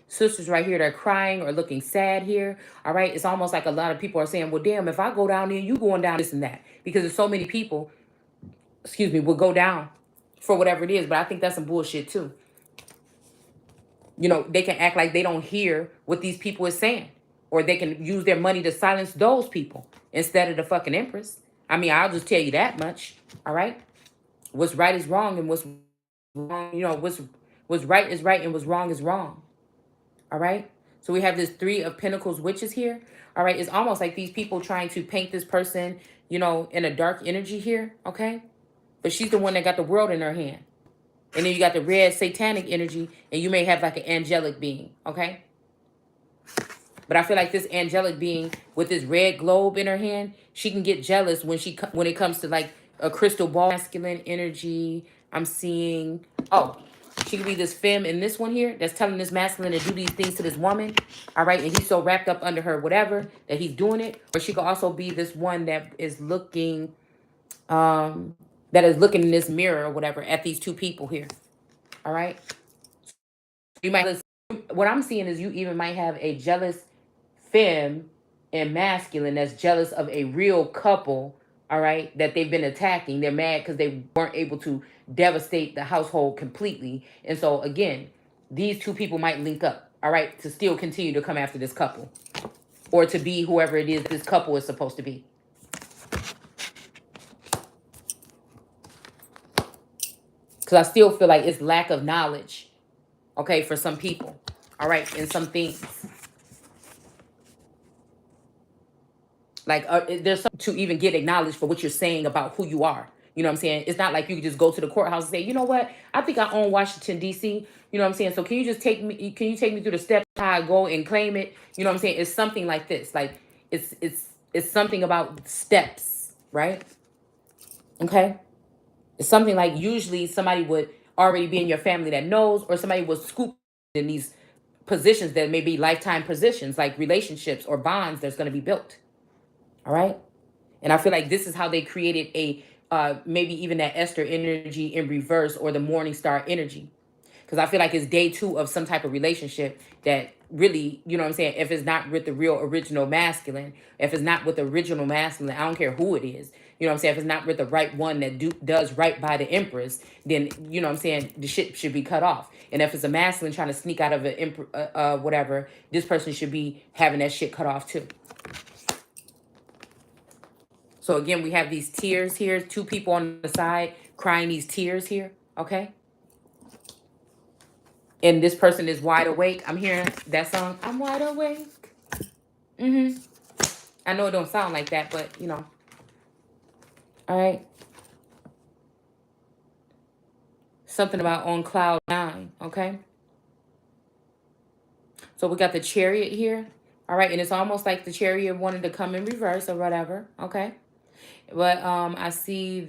Speaker 1: sisters right here that are crying or looking sad here. All right. It's almost like a lot of people are saying, well, damn, if I go down there, you going down this and that. Because there's so many people, excuse me, will go down for whatever it is. But I think that's some bullshit too. You know, they can act like they don't hear what these people are saying. Or they can use their money to silence those people instead of the fucking empress. I mean, I'll just tell you that much. All right. What's right is wrong, and what's wrong, you know, what's right is right, and what's wrong is wrong. All right. So we have this Three of Pentacles witches here. All right. It's almost like these people trying to paint this person, you know, in a dark energy here. Okay. But she's the one that got the world in her hand. And then you got the red satanic energy, and you may have like an angelic being. Okay. But I feel like this angelic being with this red globe in her hand, she can get jealous when it comes to like a crystal ball masculine energy. I'm seeing, oh, she could be this femme in this one here that's telling this masculine to do these things to this woman. All right. And he's so wrapped up under her, whatever, that he's doing it. Or she could also be this one that is looking, in this mirror or whatever at these two people here. All right. You might, what I'm seeing is you even might have a jealous femme and masculine that's jealous of a real couple, all right, that they've been attacking. They're mad because they weren't able to devastate the household completely. And so, again, these two people might link up, all right, to still continue to come after this couple or to be whoever it is this couple is supposed to be. Because I still feel like it's lack of knowledge, okay, for some people, all right, in some things. Like, there's something to even get acknowledged for what you're saying about who you are. You know what I'm saying? It's not like you can just go to the courthouse and say, you know what? I think I own Washington, D.C. You know what I'm saying? So can you take me through the steps how I go and claim it? You know what I'm saying? It's something like this. Like, it's something about steps, right? Okay? It's something like usually somebody would already be in your family that knows, or somebody would scoop in these positions that may be lifetime positions, like relationships or bonds that's going to be built. All right. And I feel like this is how they created maybe even that Esther energy in reverse or the Morning Star energy. Because I feel like it's day 2 of some type of relationship that really, you know what I'm saying? If it's not with the real original masculine, if it's not with the original masculine, I don't care who it is. You know what I'm saying? If it's not with the right one that does right by the empress, then, you know what I'm saying, the shit should be cut off. And if it's a masculine trying to sneak out of whatever, this person should be having that shit cut off too. So again, we have these tears here. 2 people on the side crying these tears here. Okay. And this person is wide awake. I'm hearing that song. I'm wide awake. I know it don't sound like that, but you know. All right. Something about on cloud 9. Okay. So we got the Chariot here. All right. And it's almost like the Chariot wanted to come in reverse or whatever. Okay. But I see,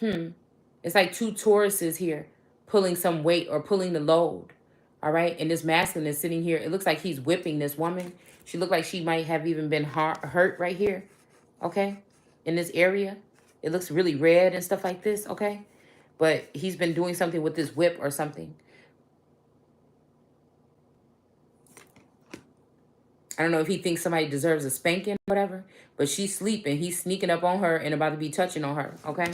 Speaker 1: it's like two Tauruses here pulling some weight or pulling the load. All right. And this masculine is sitting here. It looks like he's whipping this woman. She looked like she might have even been hurt right here. Okay. In this area. It looks really red and stuff like this. Okay. But he's been doing something with this whip or something. I don't know if he thinks somebody deserves a spanking or whatever. But she's sleeping. He's sneaking up on her and about to be touching on her. Okay.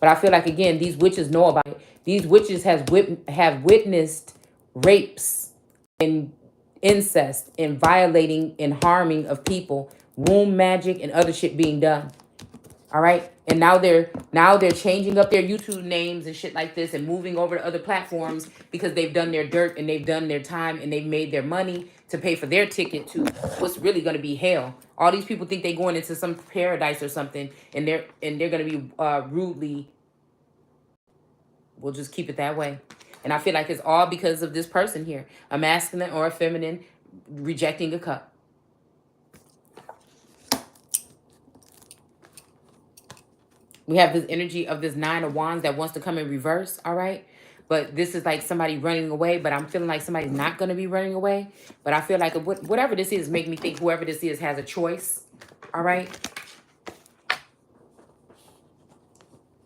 Speaker 1: But I feel like, again, these witches know about it. These witches have witnessed rapes and incest and violating and harming of people, womb magic and other shit being done. All right. And now they're changing up their YouTube names and shit like this and moving over to other platforms because they've done their dirt and they've done their time and they've made their money to pay for their ticket to what's really going to be hell. All these people think they're going into some paradise or something, and they're going to be rudely. We'll just keep it that way. And I feel like it's all because of this person here, a masculine or a feminine rejecting a cup. We have this energy of this 9 of Wands that wants to come in reverse, all right? But this is like somebody running away, but I'm feeling like somebody's not going to be running away. But I feel like whatever this is, make me think whoever this is has a choice, all right?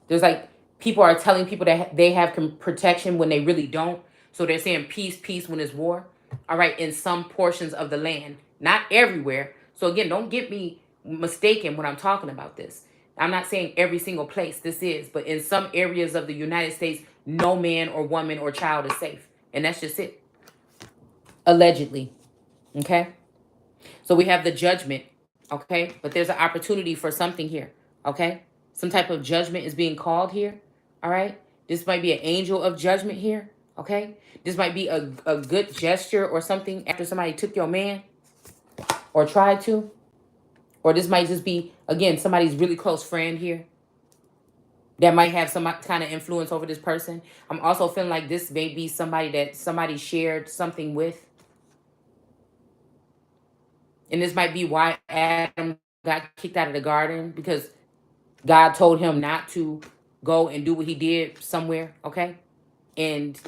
Speaker 1: There's like people are telling people that they have protection when they really don't. So they're saying peace, peace when it's war, all right, in some portions of the land, not everywhere. So again, don't get me mistaken when I'm talking about this. I'm not saying every single place this is, but in some areas of the United States, no man or woman or child is safe. And that's just it. Allegedly. Okay? So we have the judgment. Okay? But there's an opportunity for something here. Okay? Some type of judgment is being called here. All right? This might be an angel of judgment here. Okay? This might be a good gesture or something after somebody took your man or tried to. Or this might just be, again, somebody's really close friend here that might have some kind of influence over this person. I'm also feeling like this may be somebody that somebody shared something with. And this might be why Adam got kicked out of the garden, because God told him not to go and do what he did somewhere, okay? And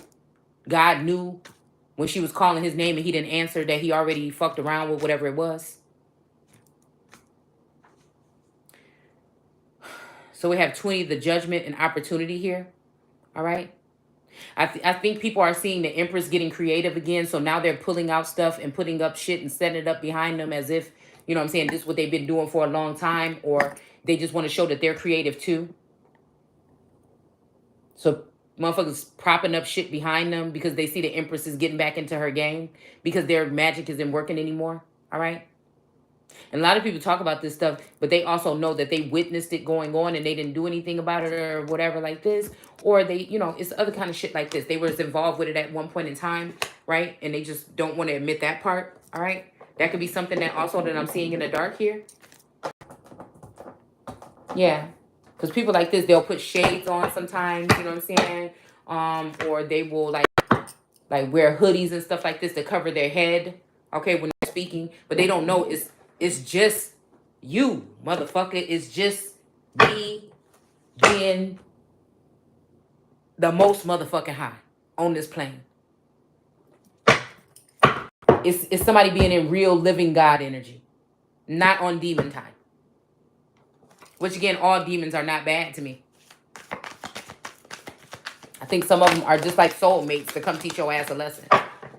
Speaker 1: God knew when she was calling his name and he didn't answer that he already fucked around with whatever it was. So we have 20, the judgment and opportunity here. All right. I think people are seeing the Empress getting creative again. So now they're pulling out stuff and putting up shit and setting it up behind them as if, you know what I'm saying, this is what they've been doing for a long time, or they just want to show that they're creative too. So motherfuckers propping up shit behind them because they see the Empress is getting back into her game because their magic isn't working anymore. All right. And a lot of people talk about this stuff, but they also know that they witnessed it going on and they didn't do anything about it or whatever like this. Or they, you know, it's other kind of shit like this. They were involved with it at one point in time, right? And they just don't want to admit that part, all right? That could be something that also that I'm seeing in the dark here. Yeah. Because people like this, they'll put shades on sometimes, you know what I'm saying? Or they will like wear hoodies and stuff like this to cover their head, okay, when they're speaking. But they don't know it's just you, motherfucker. It's just me being the most motherfucking high on this plane. It's somebody being in real living God energy, not on demon time. Which again, all demons are not bad to me. I think some of them are just like soulmates to come teach your ass a lesson.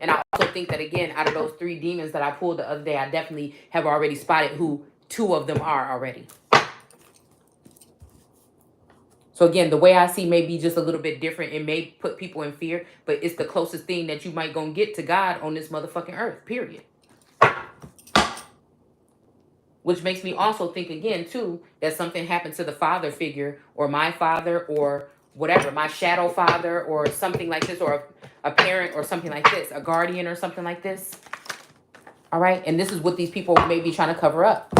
Speaker 1: And I also think that, again, out of those 3 demons that I pulled the other day, I definitely have already spotted who 2 of them are already. So again, the way I see may be just a little bit different. It may put people in fear, but it's the closest thing that you might gonna get to God on this motherfucking earth, period. Which makes me also think again, too, that something happened to the father figure or my father or whatever, my shadow father or something like this, or a parent or something like this, a guardian or something like this. All right. And this is what these people may be trying to cover up.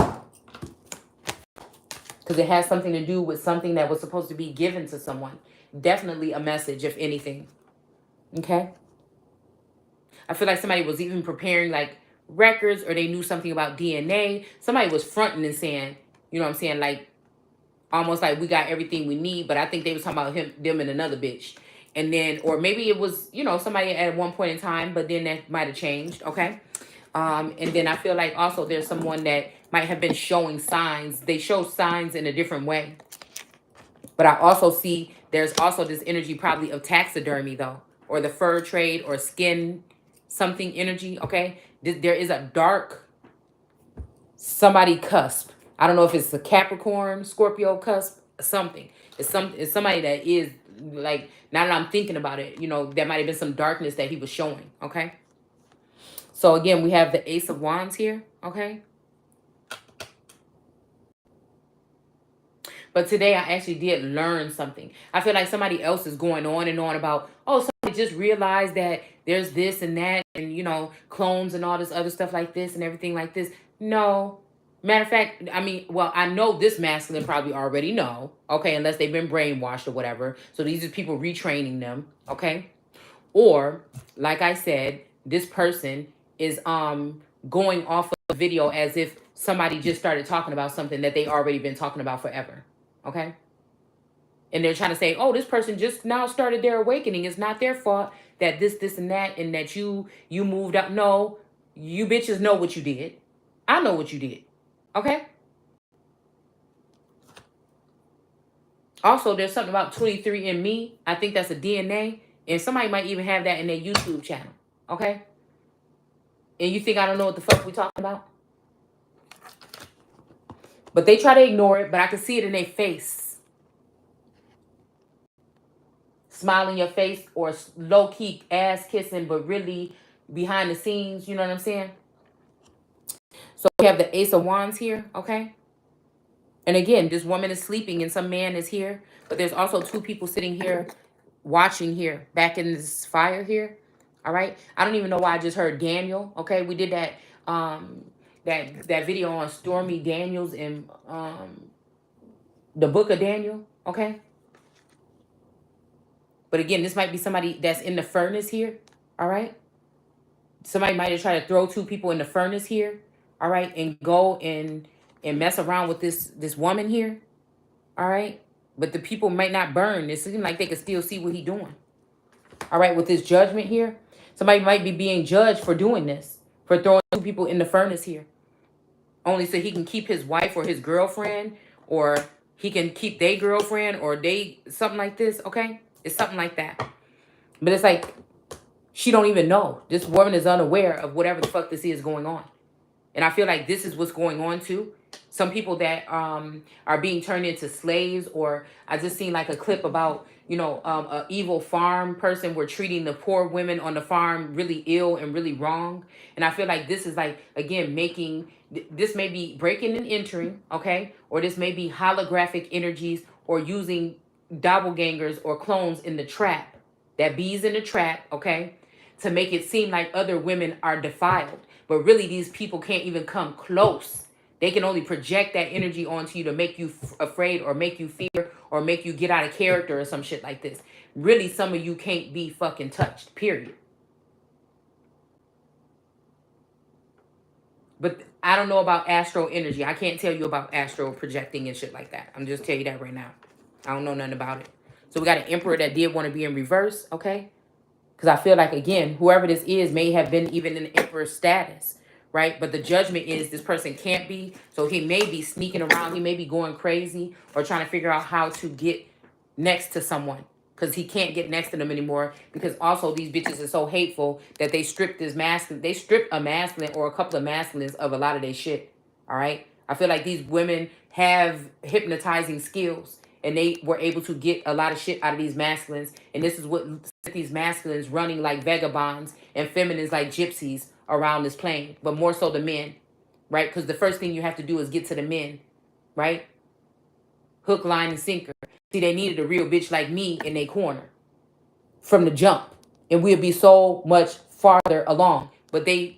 Speaker 1: Because it has something to do with something that was supposed to be given to someone. Definitely a message, if anything. Okay. I feel like somebody was even preparing like records, or they knew something about DNA. Somebody was fronting and saying, you know what I'm saying, like almost like we got everything we need. But I think they was talking about them and another bitch. And then, or maybe it was, you know, somebody at one point in time, but then that might have changed. Okay. And then I feel like also there's someone that might have been showing signs. They show signs in a different way. But I also see there's also this energy probably of taxidermy though, or the fur trade or skin something energy. Okay. There is a dark somebody cusp. I don't know if it's a Capricorn, Scorpio cusp, something. It's somebody that is like, now that I'm thinking about it, you know, there might have been some darkness that he was showing. Okay. So again, we have the Ace of Wands here. Okay. But today I actually did learn something. I feel like somebody else is going on and on about, oh, somebody just realized that there's this and that and, you know, clones and all this other stuff like this and everything like this. No. Matter of fact, I mean, well, I know this masculine probably already know, okay, unless they've been brainwashed or whatever. So these are people retraining them, okay? Or, like I said, this person is going off of the video as if somebody just started talking about something that they already been talking about forever. Okay. And they're trying to say, oh, this person just now started their awakening. It's not their fault that this, and that, and that you moved up. No, you bitches know what you did. I know what you did. Okay. Also, there's something about 23andMe. I think that's a DNA. And somebody might even have that in their YouTube channel. Okay. And you think I don't know what the fuck we talking about? But they try to ignore it, but I can see it in their face. Smile in your face, or low-key ass kissing, but really behind the scenes, you know what I'm saying? So we have the Ace of Wands here, okay? And again, this woman is sleeping and some man is here, but there's also two people sitting here watching here, back in this fire here, all right? I don't even know why I just heard Daniel, okay? We did that that video on Stormy Daniels and the book of Daniel, okay? But again, this might be somebody that's in the furnace here, all right? Somebody might have tried to throw two people in the furnace here, all right, and go and mess around with this woman here, all right? But the people might not burn. It seems like they can still see what he's doing, all right, with this judgment here. Somebody might be being judged for doing this, for throwing two people in the furnace here, only so he can keep his wife or his girlfriend, or he can keep their girlfriend, or they, something like this, okay? It's something like that. But it's like, she don't even know. This woman is unaware of whatever the fuck this is going on. And I feel like this is what's going on too. Some people that are being turned into slaves, or I just seen like a clip about, you know, a evil farm person were treating the poor women on the farm really ill and really wrong. And I feel like this is like, again, making, this may be breaking and entering, okay? Or this may be holographic energies, or using doppelgangers or clones in the trap, that bees in the trap, okay? To make it seem like other women are defiled. But really, these people can't even come close. They can only project that energy onto you to make you afraid, or make you fear, or make you get out of character, or some shit like this. Really, some of you can't be fucking touched, period. But I don't know about astral energy. I can't tell you about astral projecting and shit like that. I'm just telling you that right now. I don't know nothing about it. So we got an Emperor that did want to be in reverse, okay? Because I feel like, again, whoever this is may have been even in Emperor status, right? But the judgment is this person can't be. So he may be sneaking around. He may be going crazy, or trying to figure out how to get next to someone. Because he can't get next to them anymore. Because also these bitches are so hateful that they stripped this masculine. They stripped a masculine or a couple of masculines of a lot of their shit. All right? I feel like these women have hypnotizing skills. And they were able to get a lot of shit out of these masculines. And this is what set these masculines running like vagabonds and feminines like gypsies around this plane. But more so the men, right? Because the first thing you have to do is get to the men, right? Hook, line, and sinker. See, they needed a real bitch like me in their corner from the jump. And we'd be so much farther along. But they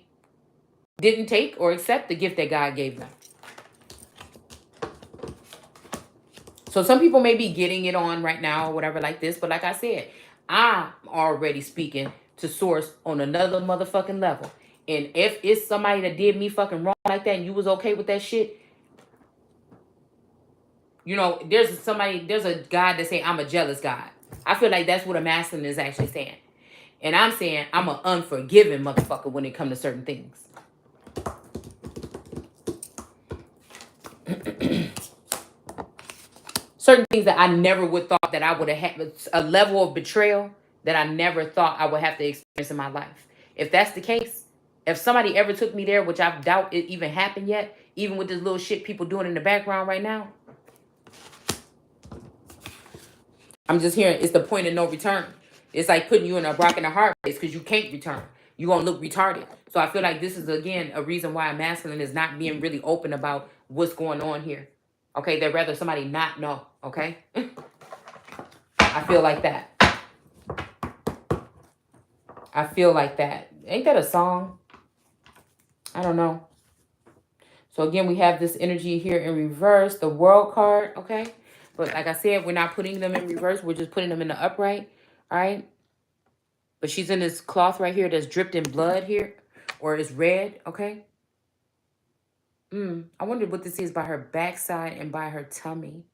Speaker 1: didn't take or accept the gift that God gave them. So some people may be getting it on right now or whatever like this. But like I said, I'm already speaking to source on another motherfucking level. And if it's somebody that did me fucking wrong like that and you was okay with that shit, you know, there's a God that say I'm a jealous God. I feel like that's what a masculine is actually saying. And I'm saying I'm an unforgiving motherfucker when it comes to certain things. Certain things that I never would thought that I would have had, a level of betrayal that I never thought I would have to experience in my life. If that's the case, if somebody ever took me there, which I doubt it even happened yet, even with this little shit people doing in the background right now, I'm just hearing it's the point of no return. It's like putting you in a rock and a hard place because you can't return. You're going to look retarded. So I feel like this is, again, a reason why a masculine is not being really open about what's going on here. Okay, they'd rather somebody not know. Okay? I feel like that. I feel like that. Ain't that a song? I don't know. So again, we have this energy here in reverse, the World card, okay? But like I said, we're not putting them in reverse. We're just putting them in the upright, all right? But she's in this cloth right here that's dripped in blood here, or it's red, okay? I wonder what this is by her backside and by her tummy.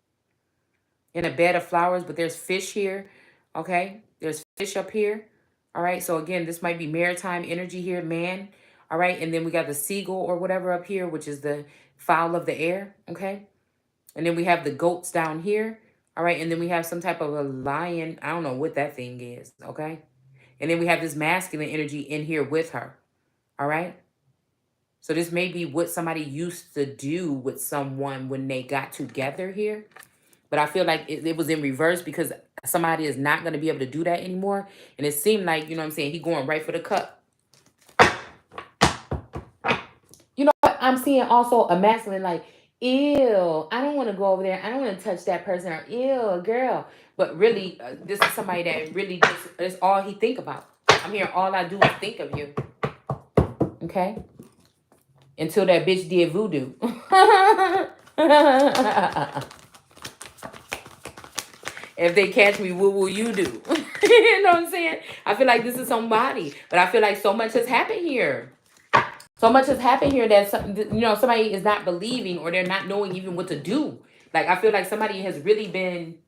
Speaker 1: In a bed of flowers, but there's fish here, okay? There's fish up here, all right? So again, this might be maritime energy here, man, all right? And then we got the seagull or whatever up here, which is the fowl of the air, okay? And then we have the goats down here, all right? And then we have some type of a lion. I don't know what that thing is, okay? And then we have this masculine energy in here with her, all right? So this may be what somebody used to do with someone when they got together here. But I feel like it was in reverse because somebody is not going to be able to do that anymore. And it seemed like, you know what I'm saying, he going right for the cup. You know what? I'm seeing also a masculine like, ew, I don't want to go over there. I don't want to touch that person. Or, ew, girl. But really, this is somebody that really just, that's all he think about. I'm hearing all I do is think of you. Okay? Until that bitch did voodoo. If they catch me, what will you do? You know what I'm saying? I feel like this is somebody. But I feel like so much has happened here. So much has happened here that, you know, somebody is not believing or they're not knowing even what to do. Like, I feel like somebody has really been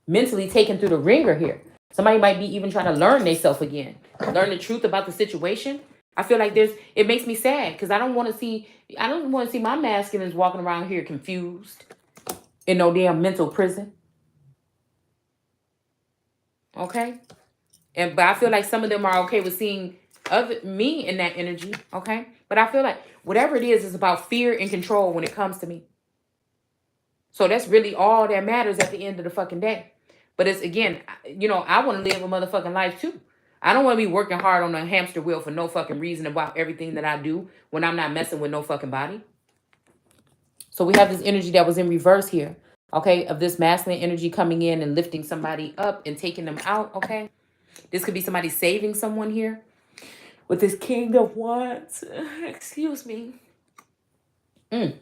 Speaker 1: mentally taken through the ringer here. Somebody might be even trying to learn themselves again. Learn the truth about the situation. I feel like it makes me sad because I don't want to see my masculines walking around here confused in no damn mental prison. Okay? But I feel like some of them are okay with seeing me in that energy, okay? But I feel like whatever it is about fear and control when it comes to me. So that's really all that matters at the end of the fucking day. But it's, again, you know, I want to live a motherfucking life too. I don't want to be working hard on a hamster wheel for no fucking reason about everything that I do when I'm not messing with no fucking body. So we have this energy that was in reverse here, okay, of this masculine energy coming in and lifting somebody up and taking them out, okay? This could be somebody saving someone here with this King of Wands. Excuse me. So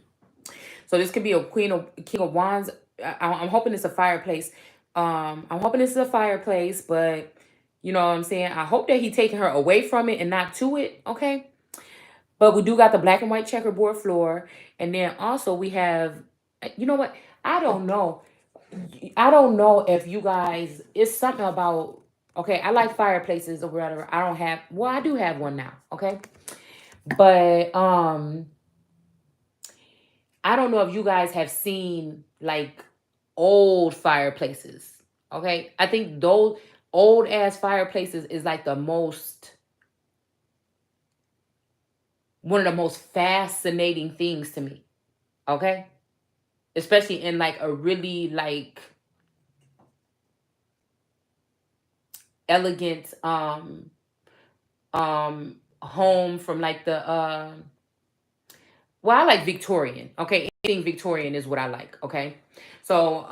Speaker 1: this could be a King of Wands. I'm hoping it's a fireplace. I'm hoping this is a fireplace, but you know what I'm saying? I hope that he taking her away from it and not to it, okay? But we do got the black and white checkerboard floor. And then also we have, you know what? I don't know. I don't know if you guys, it's something about, okay, I like fireplaces or whatever. I do have one now, okay? But I don't know if you guys have seen like old fireplaces, okay? I think those old ass fireplaces is like one of the most fascinating things to me, okay? Especially in like a really like elegant home from like the well, I like Victorian, okay? Anything Victorian is what I like, okay? So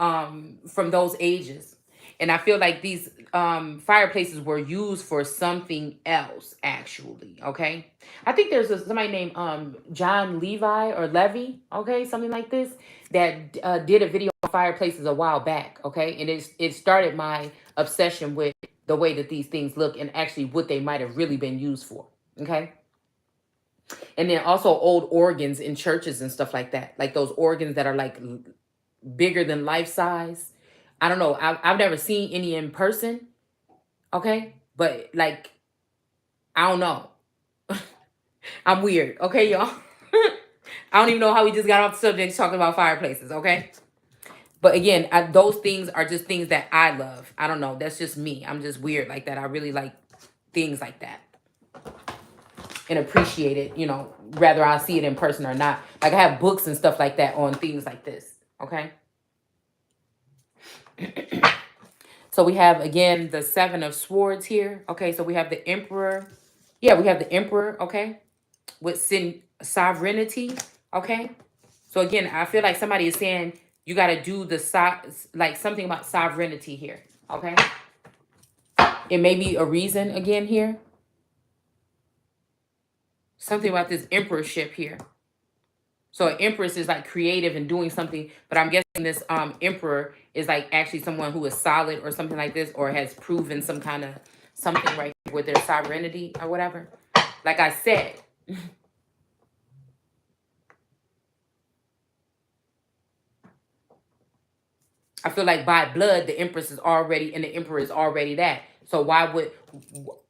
Speaker 1: from those ages. And I feel like these fireplaces were used for something else, actually, okay? I think there's somebody named John Levi or Levy, okay? Something like this, that did a video on fireplaces a while back, okay? And it started my obsession with the way that these things look and actually what they might have really been used for, okay? And then also old organs in churches and stuff like that. Like those organs that are like bigger than life size. I don't know. I've never seen any in person. Okay. But like, I don't know. I'm weird. Okay, y'all. I don't even know how we just got off the subject talking about fireplaces. Okay. But again, those things are just things that I love. I don't know. That's just me. I'm just weird like that. I really like things like that and appreciate it, you know, whether I see it in person or not. Like I have books and stuff like that on things like this. Okay. So we have, again, the Seven of Swords here. Okay. So we have the Emperor. Yeah, we have the Emperor. Okay. With sovereignty. Okay. So again, I feel like somebody is saying you got to do like something about sovereignty here. Okay. It may be a reason again here. Something about this emperorship here. So an empress is like creative and doing something, but I'm guessing this emperor is like actually someone who is solid or something like this, or has proven some kind of something right here with their sovereignty or whatever. Like I said, I feel like by blood, the empress is already and the emperor is already that. So why would,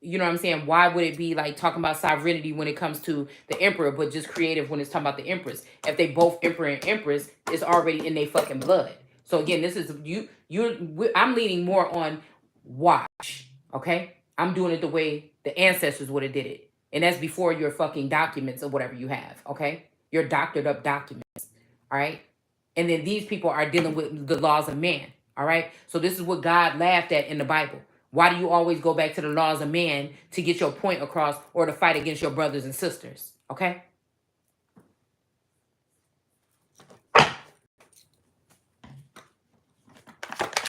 Speaker 1: you know what I'm saying? Why would it be like talking about sovereignty when it comes to the emperor, but just creative when it's talking about the empress? If they both emperor and empress, it's already in their fucking blood. So again, this is I'm leaning more on watch. Okay, I'm doing it the way the ancestors would have did it, and that's before your fucking documents or whatever you have. Okay, your doctored up documents. All right. And then these people are dealing with the laws of man. All right. So this is what God laughed at in the Bible. Why do you always go back to the laws of man to get your point across or to fight against your brothers and sisters? Okay.